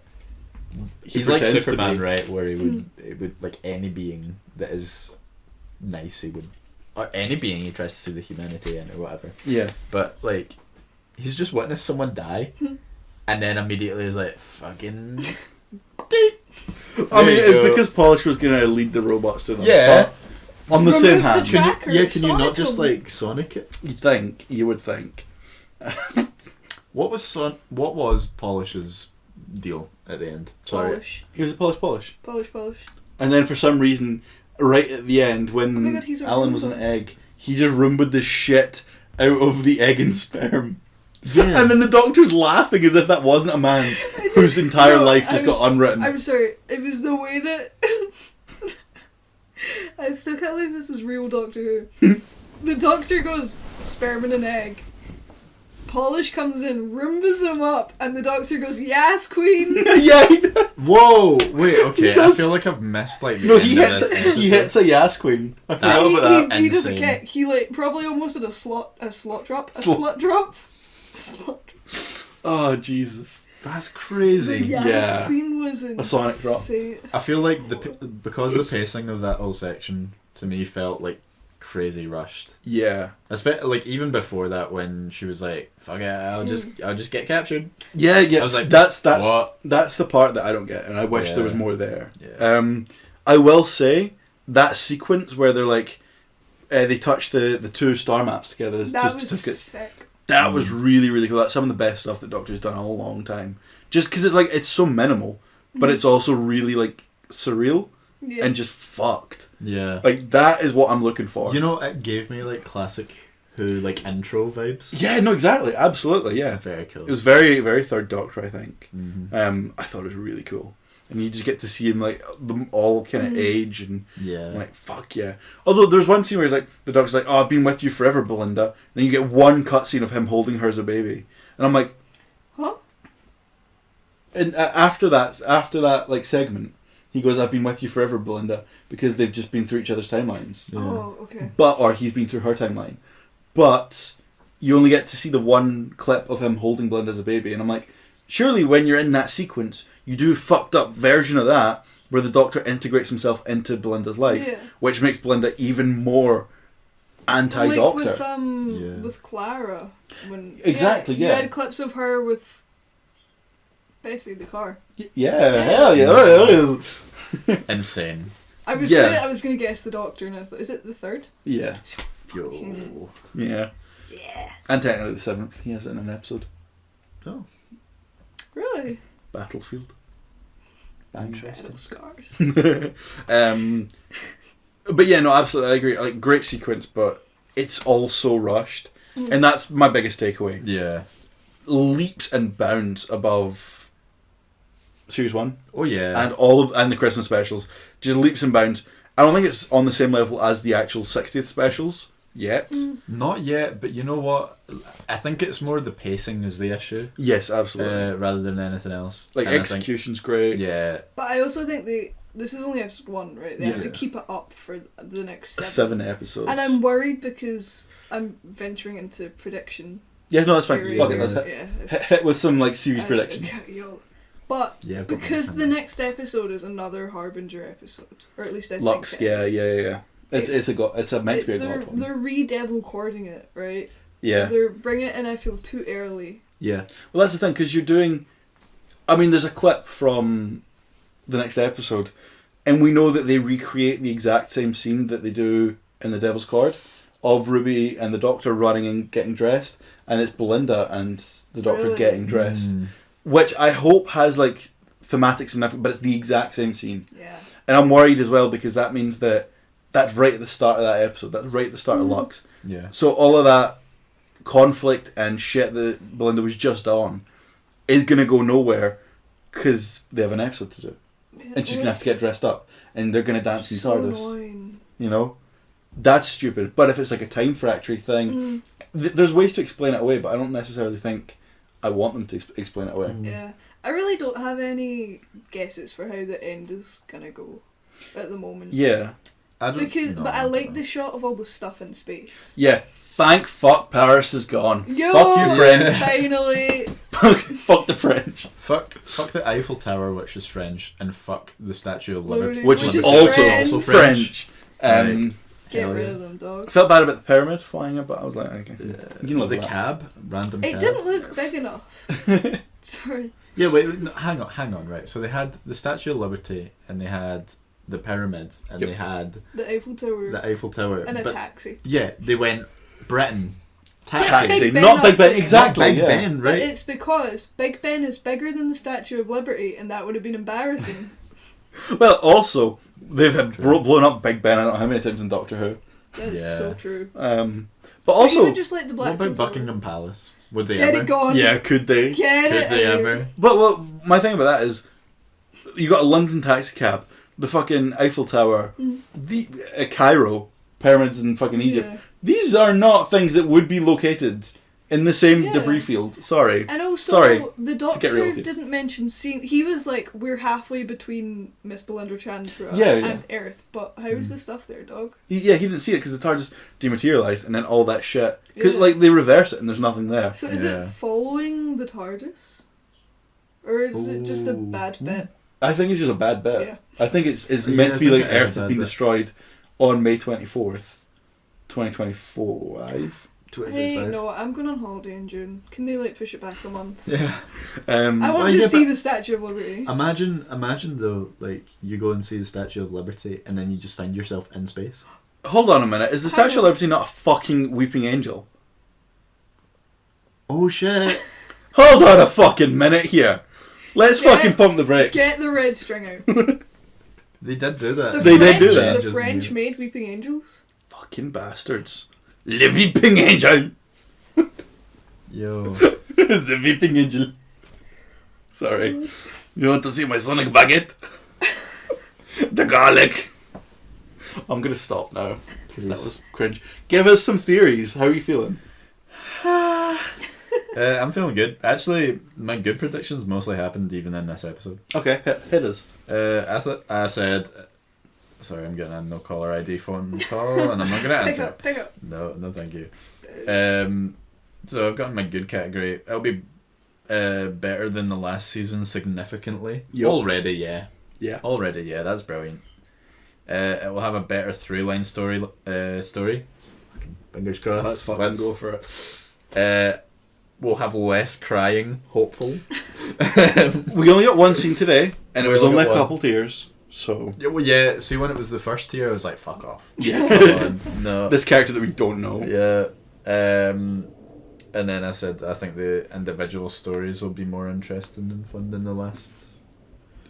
he's like pretends to Superman, be. right? Where it would like any being that is nice, he would, or any being he tries to see the humanity in or whatever. Yeah. But like, he's just witnessed someone die, and then immediately is like, fucking. I mean, you it's go. because Polish was going to lead the robots to them. Yeah. But on the Remove same the hand, tra- Can Tracker, you, can you not Sonic just them. like Sonic it? you would think. What was Polish's deal at the end? Sorry. Polish. He was a Polish. Polish. And then for some reason, right at the end, when Oh my God, he's a Alan was an Roomba. egg, he just Roomba'd the shit out of the egg and sperm. Yeah. And then the Doctor's laughing as if that wasn't a man whose entire No, life just got unwritten. I'm sorry. It was the way that I still can't believe this is real Doctor Who. The Doctor goes sperm and an egg. Polish comes in, Roombas him up, and the Doctor goes, "Yes, Queen." Yeah, he does. Whoa! Wait. Okay. I does. feel like I've missed like. The No, end he of hits. this episode. He hits a Yas Queen. I forgot That's- about that. He doesn't Insane. get. He like probably almost did a slot drop. A Slot. slut drop. Slot. Oh Jesus! That's The crazy. Yes Yeah. Queen was insane. A sonic drop. I feel like because the pacing of that whole section to me felt like crazy rushed. Yeah. Like even before that, when she was like, "Fuck it, I'll just get captured." Yeah. I was like, that's what? that's the part that I don't get, and I wish there was Yeah. more there. Yeah. I will say that sequence where they're like, they touch the two star maps together. As That just was certificates. sick. That was really, really cool. That's some of the best stuff that Doctor's done in a long time. Just because it's like, it's so minimal, but it's also really like surreal Yeah. and just fucked. Yeah. Like, that is what I'm looking for. You know, it gave me like classic Who, like, intro vibes? Yeah, no, exactly, absolutely, yeah. Very cool. It was very, very Third Doctor, I think. Mm-hmm. I thought it was really cool. And you just get to see him, like, them all kind of age, and Yeah. I'm like, fuck yeah. Although there's one scene where he's like, the Doctor's like, oh, I've been with you forever, Belinda. And then you get one cutscene of him holding her as a baby. And I'm like... Huh? And after that, like, segment, he goes, I've been with you forever, Belinda, because they've just been through each other's timelines. Yeah. Oh, okay. Or he's been through her timeline. But you only get to see the one clip of him holding Belinda as a baby. And I'm like, surely when you're in that sequence, you do a fucked up version of that where the Doctor integrates himself into Belinda's life, Yeah. which makes Belinda even more anti-Doctor. Like with Clara. Exactly, yeah. You had clips of her with Bessie the car. Yeah, hell yeah. Insane. I was Yeah. gonna guess the Doctor, and I thought, is it the third? Yeah. Yo. Yeah. Yeah. And technically the 7th. He has it in an episode. Oh. Really? Battlefield. Battle scars. But yeah, no, absolutely, I agree. Like, great sequence, but it's all so rushed. And that's my biggest takeaway. Yeah. Leaps and bounds above Series 1. Oh yeah. And the Christmas specials. Just leaps and bounds. I don't think it's on the same level as the actual 60th specials yet. Not yet, but you know what? I think it's more the pacing is the issue, Yes, absolutely. rather than anything else. Like, And I execution's great. think, yeah. But I also think this is only episode 1, right? They have to Yeah. keep it up for the next 7. 7 episodes. And I'm worried because I'm venturing into prediction. Yeah, no, that's fine. theory Fuck it. where- Let's yeah. hit with some, like, series I- predictions. yo. But Yeah, I've got because one the coming. next episode is another Harbinger episode, or at least I Lux, think it yeah, is. yeah. It's a meant to be a god one. They're re-devil cording it, right? Yeah. They're bringing it in, I feel, too early. Yeah. Well, that's the thing, because you're doing... I mean, there's a clip from the next episode, and we know that they recreate the exact same scene that they do in the Devil's Cord, of Ruby and the Doctor running and getting dressed, and it's Belinda and the Doctor Really? getting dressed, which I hope has, like, thematic significance, but it's the exact same scene. Yeah. And I'm worried as well, because that means that that's right at the start of that episode, that's right at the start of Lux. Yeah. So all of that conflict and shit that Belinda was just on is going to go nowhere because they have an episode to do. Yeah, And she's going to have to get dressed up. And they're going to dance in so TARDIS. annoying. You know? That's stupid. But if it's like a time factory thing, there's ways to explain it away, but I don't necessarily think I want them to explain it away. Yeah. I really don't have any guesses for how the end is going to go at the moment. Yeah. I don't. But I like the shot of all the stuff in space. Yeah. Thank fuck Paris is gone. Yo, Fuck you, French. Finally. Fuck the French. Fuck the Eiffel Tower, which is French, and fuck the Statue of Liberty, Which Which is is also French. French. Um, Get Hell rid yeah. of them, dog. I felt bad about the pyramid flying up, but I was like, okay. You can live the with that. cab, random It cab. didn't look big enough. Sorry. Yeah, wait, no, hang on, right. So they had the Statue of Liberty, and they had the pyramids, and Yep. they had The Eiffel Tower the Eiffel Tower. and a but taxi. yeah, they went Britain. Taxi, Big Ben not Big up Ben. there. Exactly. Big yeah. Ben, But right? it's because Big Ben is bigger than the Statue of Liberty, and that would have been embarrassing. Well, also they've had blown up Big Ben. I don't know how many times in Doctor Who. That is Yeah. so true. But But also, even just like the What Blackpool about Tower. Buckingham Palace? Would they Get ever? it gone. yeah, could they? Get Could it they out. ever? But my thing about that is, you got a London taxi cab, the fucking Eiffel Tower, the Cairo pyramids in fucking Egypt. Yeah. These are not things that would be located in the same Yeah. debris field. Sorry. And also, Sorry the get real Doctor with you. didn't mention seeing. He was like, we're halfway between Miss Belinda Chandra Yeah, yeah. and Earth, but how's the stuff there, dog? Yeah, he didn't see it because the TARDIS dematerialized, and then all that shit. Because Yeah. like they reverse it and there's nothing there. So is Yeah. it following the TARDIS? Or is it just a bad bit? I think it's just a bad bit. Yeah. I think it's Yeah, meant I to be think like it is a Earth has bad been bit. destroyed on May 24th, 2025. Hey, no, I'm going on holiday in June. Can they like push it back a month? Yeah. I want Well, to yeah, see but- the Statue of Liberty. Imagine though, like you go and see the Statue of Liberty, and then you just find yourself in space. Hold on a minute. Is the Hang Statue of on. Liberty not a fucking weeping angel? Oh shit! Hold on a fucking minute here. Let's fucking pump the brakes. Get the red string out. They did do that. The They did do French- that. The French made Weeping Angels. Fucking bastards. Le Weeping Angel. Yo. The Weeping Angel. Sorry. You want to see my Sonic Baguette? The garlic. I'm going to stop now. Because that was cringe. Give us some theories. How are you feeling? I'm feeling good. Actually, my good predictions mostly happened even in this episode. Okay, hit us. I said... Sorry, I'm getting a no caller ID phone call and I'm not going to answer. Pick up. No, thank you. So I've got in my good category. It'll be better than the last season significantly. Yep. Already, yeah. Yeah. Already, yeah. That's brilliant. It will have a better through-line story. Fingers crossed. Let's fucking go for it. We'll have less crying, hopeful. We only got one scene today, and it We was only only a got one. couple tears. So Yeah, well, yeah. See, when it was the first tier, I was like, "Fuck off." yeah, Come on. No. this character that we don't know. Yeah. And then I said I think the individual stories will be more interesting and fun than the last,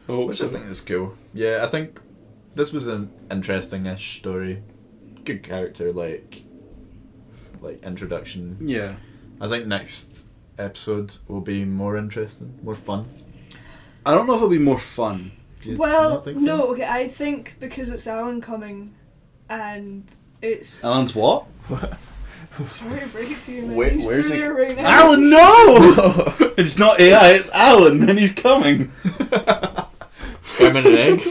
which I think is cool. Yeah, I think this was an interesting-ish story. Good character, like introduction. Yeah. I think next episode will be more interesting, more fun. I don't know if it'll be more fun. Do you Well, not think so? no, okay, I think because it's Alan coming and it's... Alan's what? Sorry to break it to you, man. Where- He's where's through he- there right now. Alan, no! It's not AI, it's Alan, and he's coming. Sperm in an egg?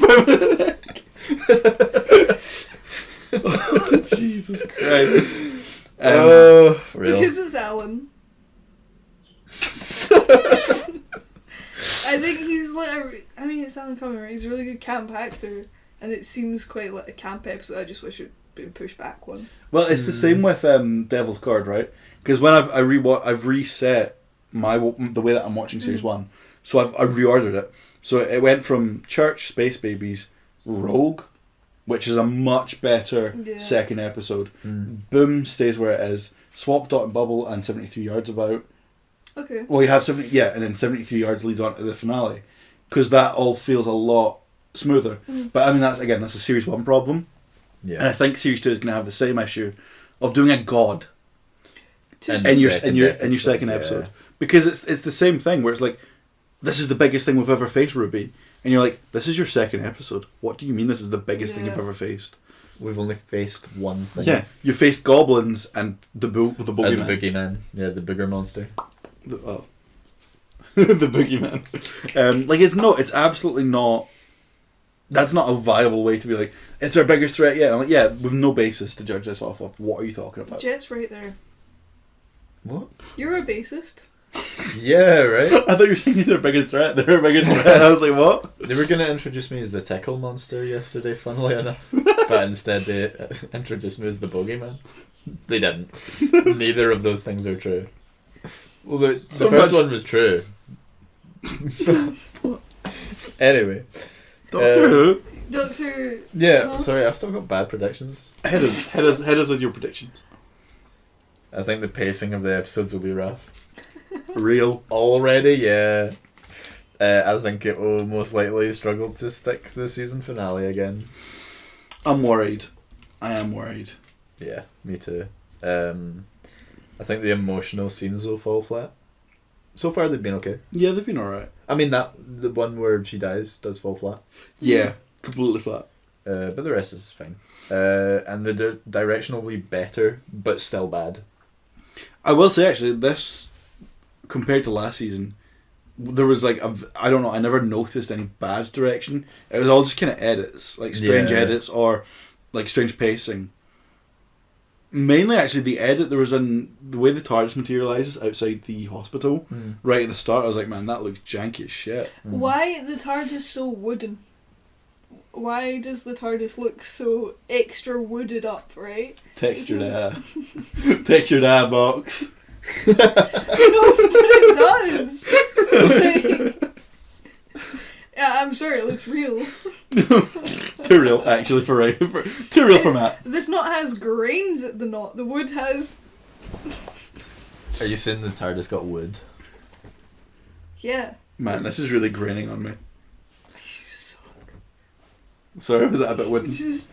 Oh, Jesus Christ. For real. Because it's Alan. I think he's I mean, it's Alan Cumming, right? He's a really good camp actor, and it seems quite like a camp episode. I just wish it had been pushed back one. Well, it's the same with Devil's Card, right? Because when I've reset the way that I'm watching Series 1, so I've reordered it. So it went from Church, Space Babies, Rogue, which is a much better second episode. Boom stays where it is. Swap, Dot and Bubble, and 73 Yards About. Okay. Well, you have 70, yeah, and then 73 Yards leads on to the finale, because that all feels a lot smoother. But I mean, that's a Series 1 problem. Yeah. And I think Series 2 is going to have the same issue of doing a god And in your second second episode, episode, yeah. because it's the same thing where it's like, this is the biggest thing we've ever faced, Ruby, and you're like, this is your second episode. What do you mean this is the biggest thing you've ever faced? We've only faced one thing. Yeah, you faced goblins and the And the boogeyman. boogeyman. Yeah, the booger monster. The boogeyman. It's absolutely not. That's not a viable way to be like, it's our biggest threat yet. I'm like, yeah, with no basis to judge this off of. What are you talking about? Jet's right there. What? You're a bassist. Yeah, right? I thought you were saying he's our biggest threat. They're our biggest threat. I was like, what? They were going to introduce me as the tickle monster yesterday, funnily enough. But instead they introduced me as the bogeyman. They didn't. Neither of those things are true. Well, the first one was true. Anyway. Doctor Who? Doctor... Yeah, sorry, I've still got bad predictions. Hit us with your predictions. I think the pacing of the episodes will be rough. Real. Already, yeah. I think it will most likely struggle to stick the season finale again. I'm worried. I am worried. Yeah, me too. I think the emotional scenes will fall flat. So far they've been okay. Yeah, they've been alright. I mean, the one where she dies does fall flat. Yeah, completely flat. But the rest is fine. And the direction will be better, but still bad. I will say, actually, this, compared to last season, there was I don't know, I never noticed any bad direction. It was all just kind of edits, like strange edits or like strange pacing. Mainly, actually, the edit, there was the way the TARDIS materialises outside the hospital, right at the start, I was like, man, that looks janky as shit. Why the TARDIS so wooden? Why does the TARDIS look so extra wooded up, right? Textured eye box. No, but it does! Yeah, I'm sorry, it looks real. Too real, actually, too real for Matt. This knot has grains at the knot. The wood has... Are you saying the TARDIS got wood? Yeah. Man, this is really graining on me. You suck. Sorry, was that a bit wooden? Just...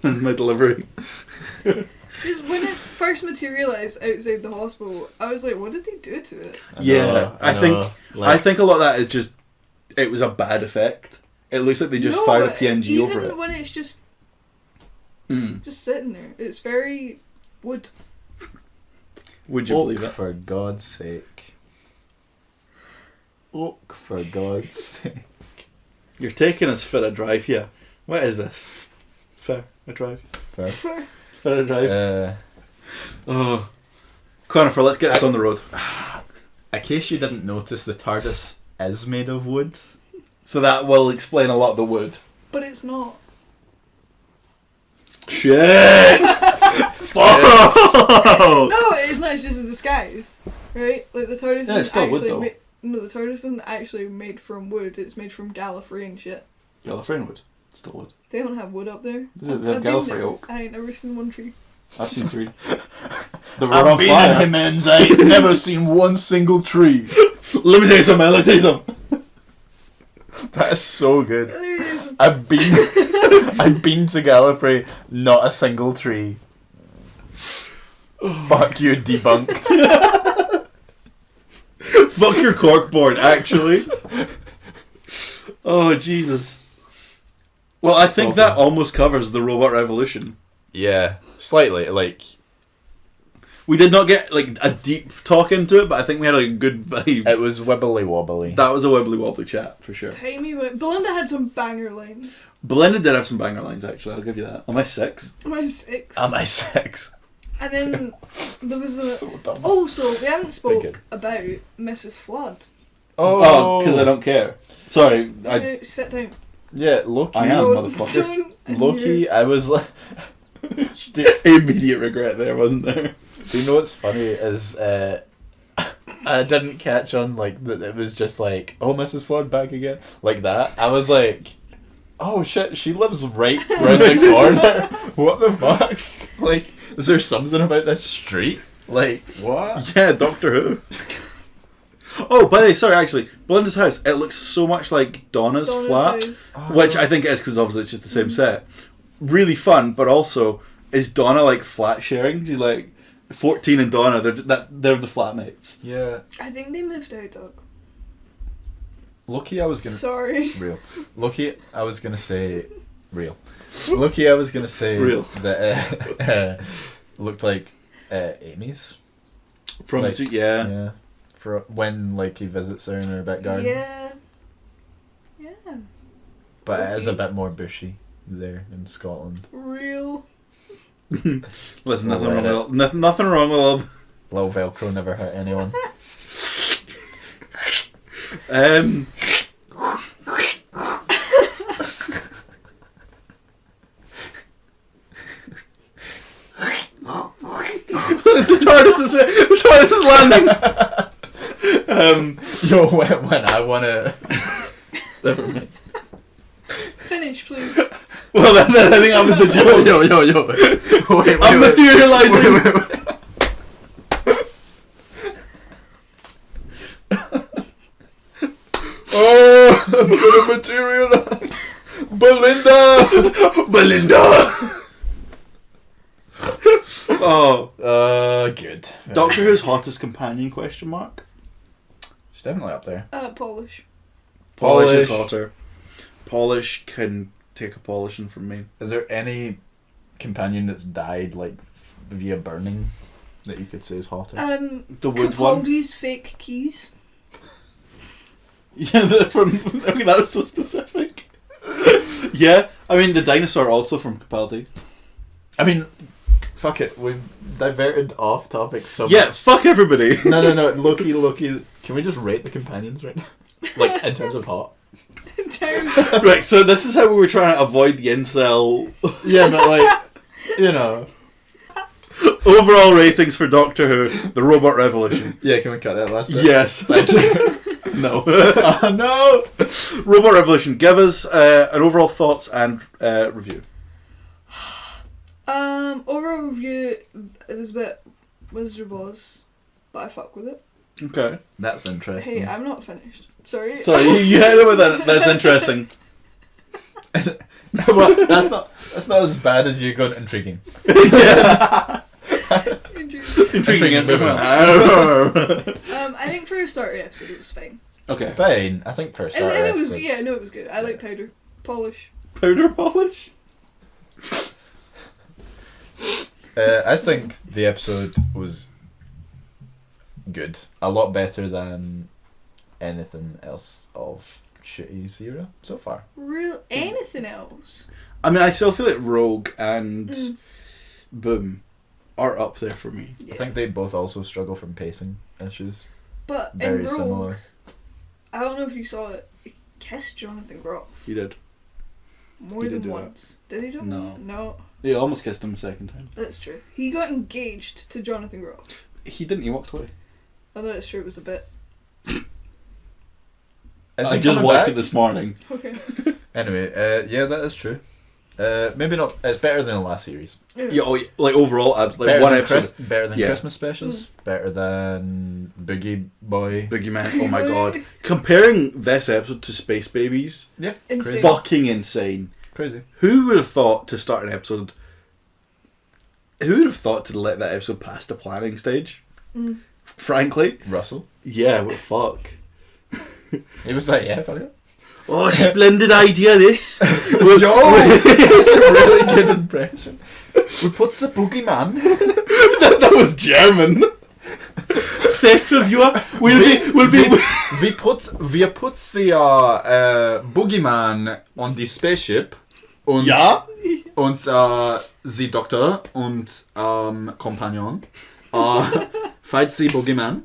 My delivery. Just when it first materialised outside the hospital, I was like, what did they do to it? I think a lot of that is just it was a bad effect. It looks like they just fired a PNG over it. Even when it's just sitting there, it's very wood. Would you believe it? For God's sake. Oak, for God's sake. You're taking us for a drive here. What is this? Fair a drive. Fair. For a drive. Conifer, let's get this on the road. In case you didn't notice, the TARDIS is made of wood. So that will explain a lot of the wood. But it's not. Shit! Fuck! No, it's not. It's just a disguise, right? Like the TARDIS Yeah, it's is still wood, actually though. no, the TARDIS isn't actually made from wood. It's made from Gallifreyan shit. Gallifreyan wood. Still wood. They don't have wood up there. They have I've been Gallifrey there. oak. I ain't never seen one tree. I've seen 3. They were I've on been fire. in Himens, I ain't never seen one single tree. Let me tell you something. That is so good. I've been to Gallifrey, not a single tree. Fuck you, debunked. Fuck your corkboard, actually. Oh, Jesus. Well, I think that almost covers the robot revolution. Yeah, slightly, like... We did not get like a deep talk into it, but I think we had a good vibe. It was wibbly wobbly. That was a wibbly wobbly chat, for sure. Timey wit. Belinda had some banger lines. Belinda did have some banger lines, actually, I'll give you that. On my 6. Am I 6? Am I 6? And then there was a... So dumb. Also, we haven't spoke Wicked. about Mrs. Flood. Oh, because I don't care. Sorry, Sit down. Yeah, Loki. I am, Don't- motherfucker. don't- Loki, I was like... Immediate regret there, wasn't there? Do you know what's funny is I didn't catch on like that it was just like, oh, Mrs. Flood back again, like that. I was like, oh shit, she lives right round the corner. What the fuck? Like, is there something about this street? Like, what? Yeah, Doctor Who. Oh, by the way, sorry, actually, Belinda's house, it looks so much like Donna's flat, house. which I think it is because obviously it's just the same set. Really fun, but also, is Donna like flat sharing? She's like 14 and Donna, they're the flatmates. Yeah. I think they moved out, Doug. Loki, I was gonna... Sorry. Real. Loki, I was gonna say... Real. Loki, I was gonna say... Real. That looked like Amy's. From Like, yeah. Yeah. For when like he visits her in her back garden. Yeah. But it is a Okay. bit more bushy there in Scotland. Real. Listen, nothing Let wrong with nothing wrong with them. Little Velcro never hurt anyone. the TARDIS is landing. Yo, when I wanna... Never mind. Finish, please. Well, then I think that was the joke. Yo. Wait, I'm materializing. Oh, I'm gonna materialize. Belinda. Oh, good. Doctor Who's hottest companion? Question mark. She's definitely up there. Polish. Polish is hotter. Polish can take a polishing from me. Is there any companion that's died like via burning that you could say is hotter? The wood one. Capaldi's fake keys. Yeah, okay, that was so specific. Yeah, I mean the dinosaur also from Capaldi. I mean, fuck it, we've diverted off topic so Yeah, much. fuck everybody. No, Loki. Can we just rate the companions right now? Like, in terms of hot? Right, so this is how we were trying to avoid the incel. Yeah, but like, you know. Overall ratings for Doctor Who, The Robot Revolution. Yeah, can we cut that last bit? Yes. Thank you. No. Oh, no! Robot Revolution, give us an overall thoughts and review. Overall review, it was a bit Wizard of Oz, but I fuck with it. Okay. That's interesting. Hey, I'm not finished. Sorry. Sorry, you had it with that. That's interesting. Well, that's not as bad as you got intriguing. Yeah. Intriguing as well. I think for a starter episode it was fine. Okay. Fine. I think for a And starter it was episode. it was good. I like powder polish. Powder polish? I think the episode was good. A lot better than anything else of Ncuti era so far. Real anything else? I mean, I still feel like Rogue and Boom are up there for me. Yeah. I think they both also struggle from pacing issues. But Very in Rogue, similar. I don't know if you saw it. He kissed Jonathan Groff He did. more He did than do once. Did he do No. it? No, He almost kissed him a second time. that's true. He got engaged to Jonathan Groff. He didn't. He walked away. I know it's true. It was a bit. Is I he just coming watched back? it this morning. Okay. Anyway, yeah, that is true. Maybe not. It's better than the last series. Yeah, like overall, like Better one than episode. better than Yeah. Christmas specials. Better than Boogie Boy. Boogeyman. Oh my god! Comparing this episode to Space Babies, Yeah, Insane. crazy. fucking insane. Crazy. Who would have thought to start an episode? Who would have thought to let that episode pass the planning stage? Frankly, Russell. yeah. What the fuck? He was like, yeah, fuck it. Oh, splendid idea! This. It's a really good impression. We put the boogeyman. that was German. Fifth reviewer will be. We put the boogeyman on the spaceship. Und, Ja. Und the Doctor und Companion fight the boogeyman.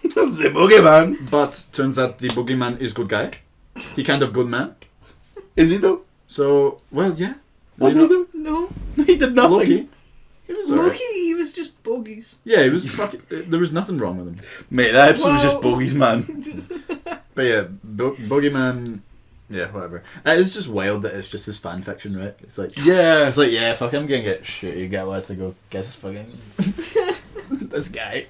The boogeyman. But turns out the boogeyman is good guy. He kind of good man. Is he though? So, well, yeah. What You did know, he do? No, He did nothing. Loki. He was alright. Loki. He was just bogies. Yeah, he was fucking. There was nothing wrong with him. Mate, that episode was just Well- bogies, man. But yeah, boogeyman. Yeah, whatever. It's just wild that it's just this fan fiction, right? It's like, Yeah. yeah, fuck, I'm gonna get shit. You get what to go guess fucking this guy.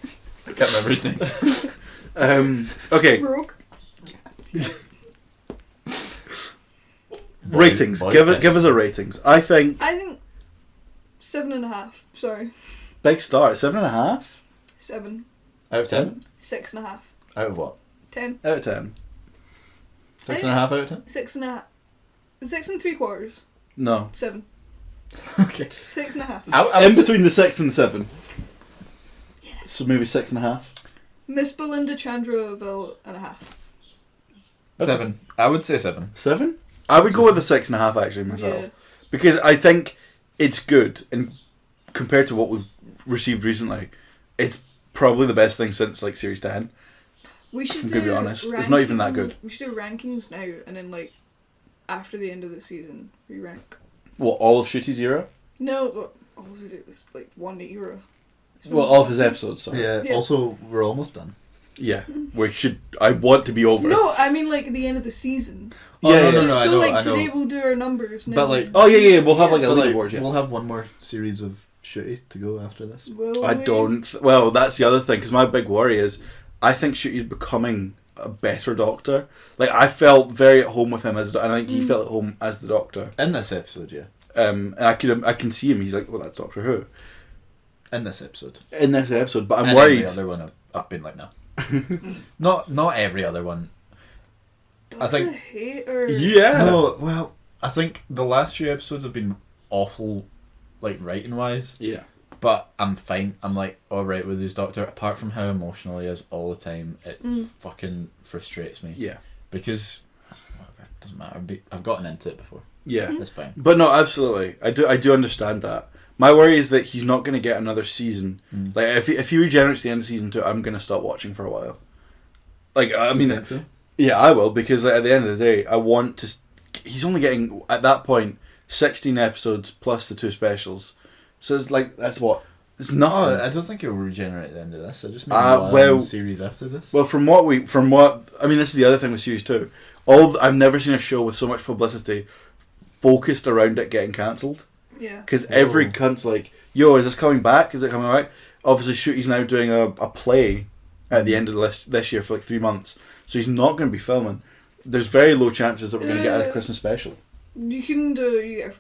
I can't remember his name. Okay. Rogue. Ratings. Boys Give us a ratings. I think I think 7.5. Sorry, big start. 7.5. 7. Out of 10? 6.5. Out of what? 10. Out of 10. 6.5 out of 10? 6.5. 6 3/4. No. 7. Okay. 6.5. I In would say- between the 6 and the 7. Yeah. So maybe 6.5. Miss Belinda Chandra and a half. 7. I would say 7. 7? I would go with the 6.5 actually myself. Yeah. Because I think it's good, and compared to what we've received recently, it's probably the best thing since like Series 10. We should I'm do gonna be honest, it's not even that good. We should do rankings now, and then like after the end of the season, we rank. What, all of Ncuti's era? No, but all of his it's like one era. Well, all of his episodes, sorry. Yeah, Yeah. also, we're almost done. Yeah. I want to be over. No, I mean like the end of the season. Oh, Yeah, no, yeah. no, I So know, like I know. today we'll do our numbers now. But, like- Oh yeah, we'll have like a But, leaderboard, yeah. We'll have one more series of Ncuti to go after this. Will I we? don't. Well, that's the other thing, because my big worry is I think Ncuti's becoming a better Doctor. Like, I felt very at home with him and I think he felt at home as the Doctor. In this episode, yeah. And I can see him. He's like, well, that's Doctor Who In this episode. in this episode. But I'm And worried. every other one, I've been like, no. not every other one. Dog's I think- a hater. Yeah. No, well, I think the last few episodes have been awful, like, writing-wise. Yeah. But I'm fine. I'm like alright with this Doctor. Apart from how emotional he is all the time, it fucking frustrates me. Yeah. Because whatever, doesn't matter. I've gotten into it before. Yeah. It's fine. But no, absolutely. I do understand that. My worry is that he's not going to get another season. Like, if he regenerates the end of season 2, I'm going to stop watching for a while. Like, I mean, You think so? yeah, I will, because like, at the end of the day, I want to. He's only getting at that point 16 episodes plus the 2 specials, so it's like that's what it's nothing. Oh, I don't think he'll regenerate at the end of this. I just mean well- series after this. Well, from what I mean, this is the other thing with series 2. I've never seen a show with so much publicity focused around it getting cancelled. Yeah. Because every cunt's like, yo, is this coming back? Is it coming back? Obviously, Ncuti's now doing a play at the end of this year for like 3 months. So he's not going to be filming. There's very low chances that we're going to get a Christmas special. You can do.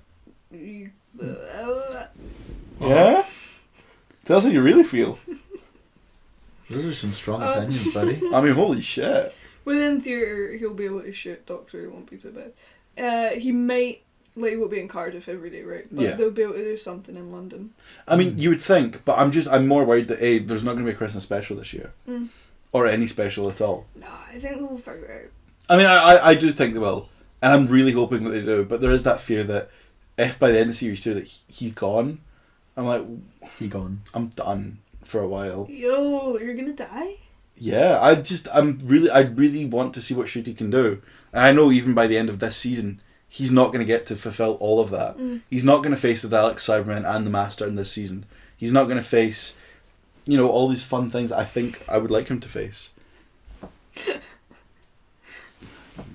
Yeah? Tell us how you really feel. Those are some strong Um, opinions, buddy. I mean, holy shit. Within theatre, he'll be able to shoot Doctor. It won't be too bad. He might. Like, he won't be in Cardiff every day, right? But Yeah. they'll be able to do something in London. I mean, you would think, but I'm more worried that there's not going to be a Christmas special this year, or any special at all. No, I think they'll figure it I mean, I do think they will, and I'm really hoping that they do. But there is that fear that if by the end of series 2 that he's gone, I'm like, I'm done for a while. out. Yo, you're gonna die? Yeah, I really want to see what Ncuti can do, and I know even by the end of this season, he's not going to get to fulfill all of that. He's not going to face the Dalek, Cybermen, and the Master in this season. He's not going to face, all these fun things that I think I would like him to face.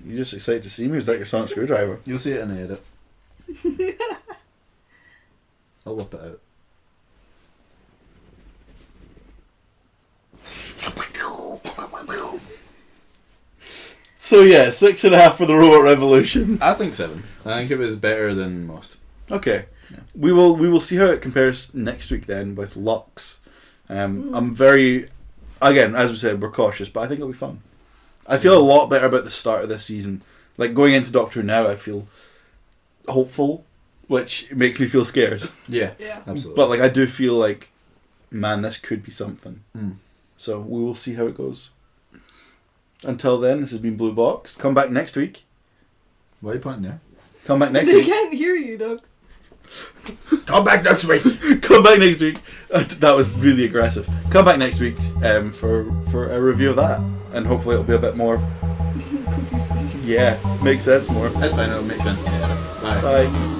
You're just excited to see me? Is that your sonic screwdriver? You'll see it in the edit. I'll whip it out. So yeah, 6.5 for the Robot Revolution. I think 7. I think it was better than most. Okay, yeah. We will see how it compares next week then with Lux. I'm very, again, as we said, we're cautious, but I think it'll be fun. I feel a lot better about the start of this season. Like going into Doctor Who now, I feel hopeful, which makes me feel scared. Yeah, Yeah. absolutely. But like I do feel like, man, this could be something. Mm. So we will see how it goes. Until then, this has been Blueboxd. Come back next week. Why are you pointing there? Come back next They week. can't hear you, Doug. Come back next week! Come back next week. That was really aggressive. Come back next week for a review of that, and hopefully it'll be a bit more. Cookies. Yeah, makes sense more. That's fine, it'll make sense. Bye. Bye.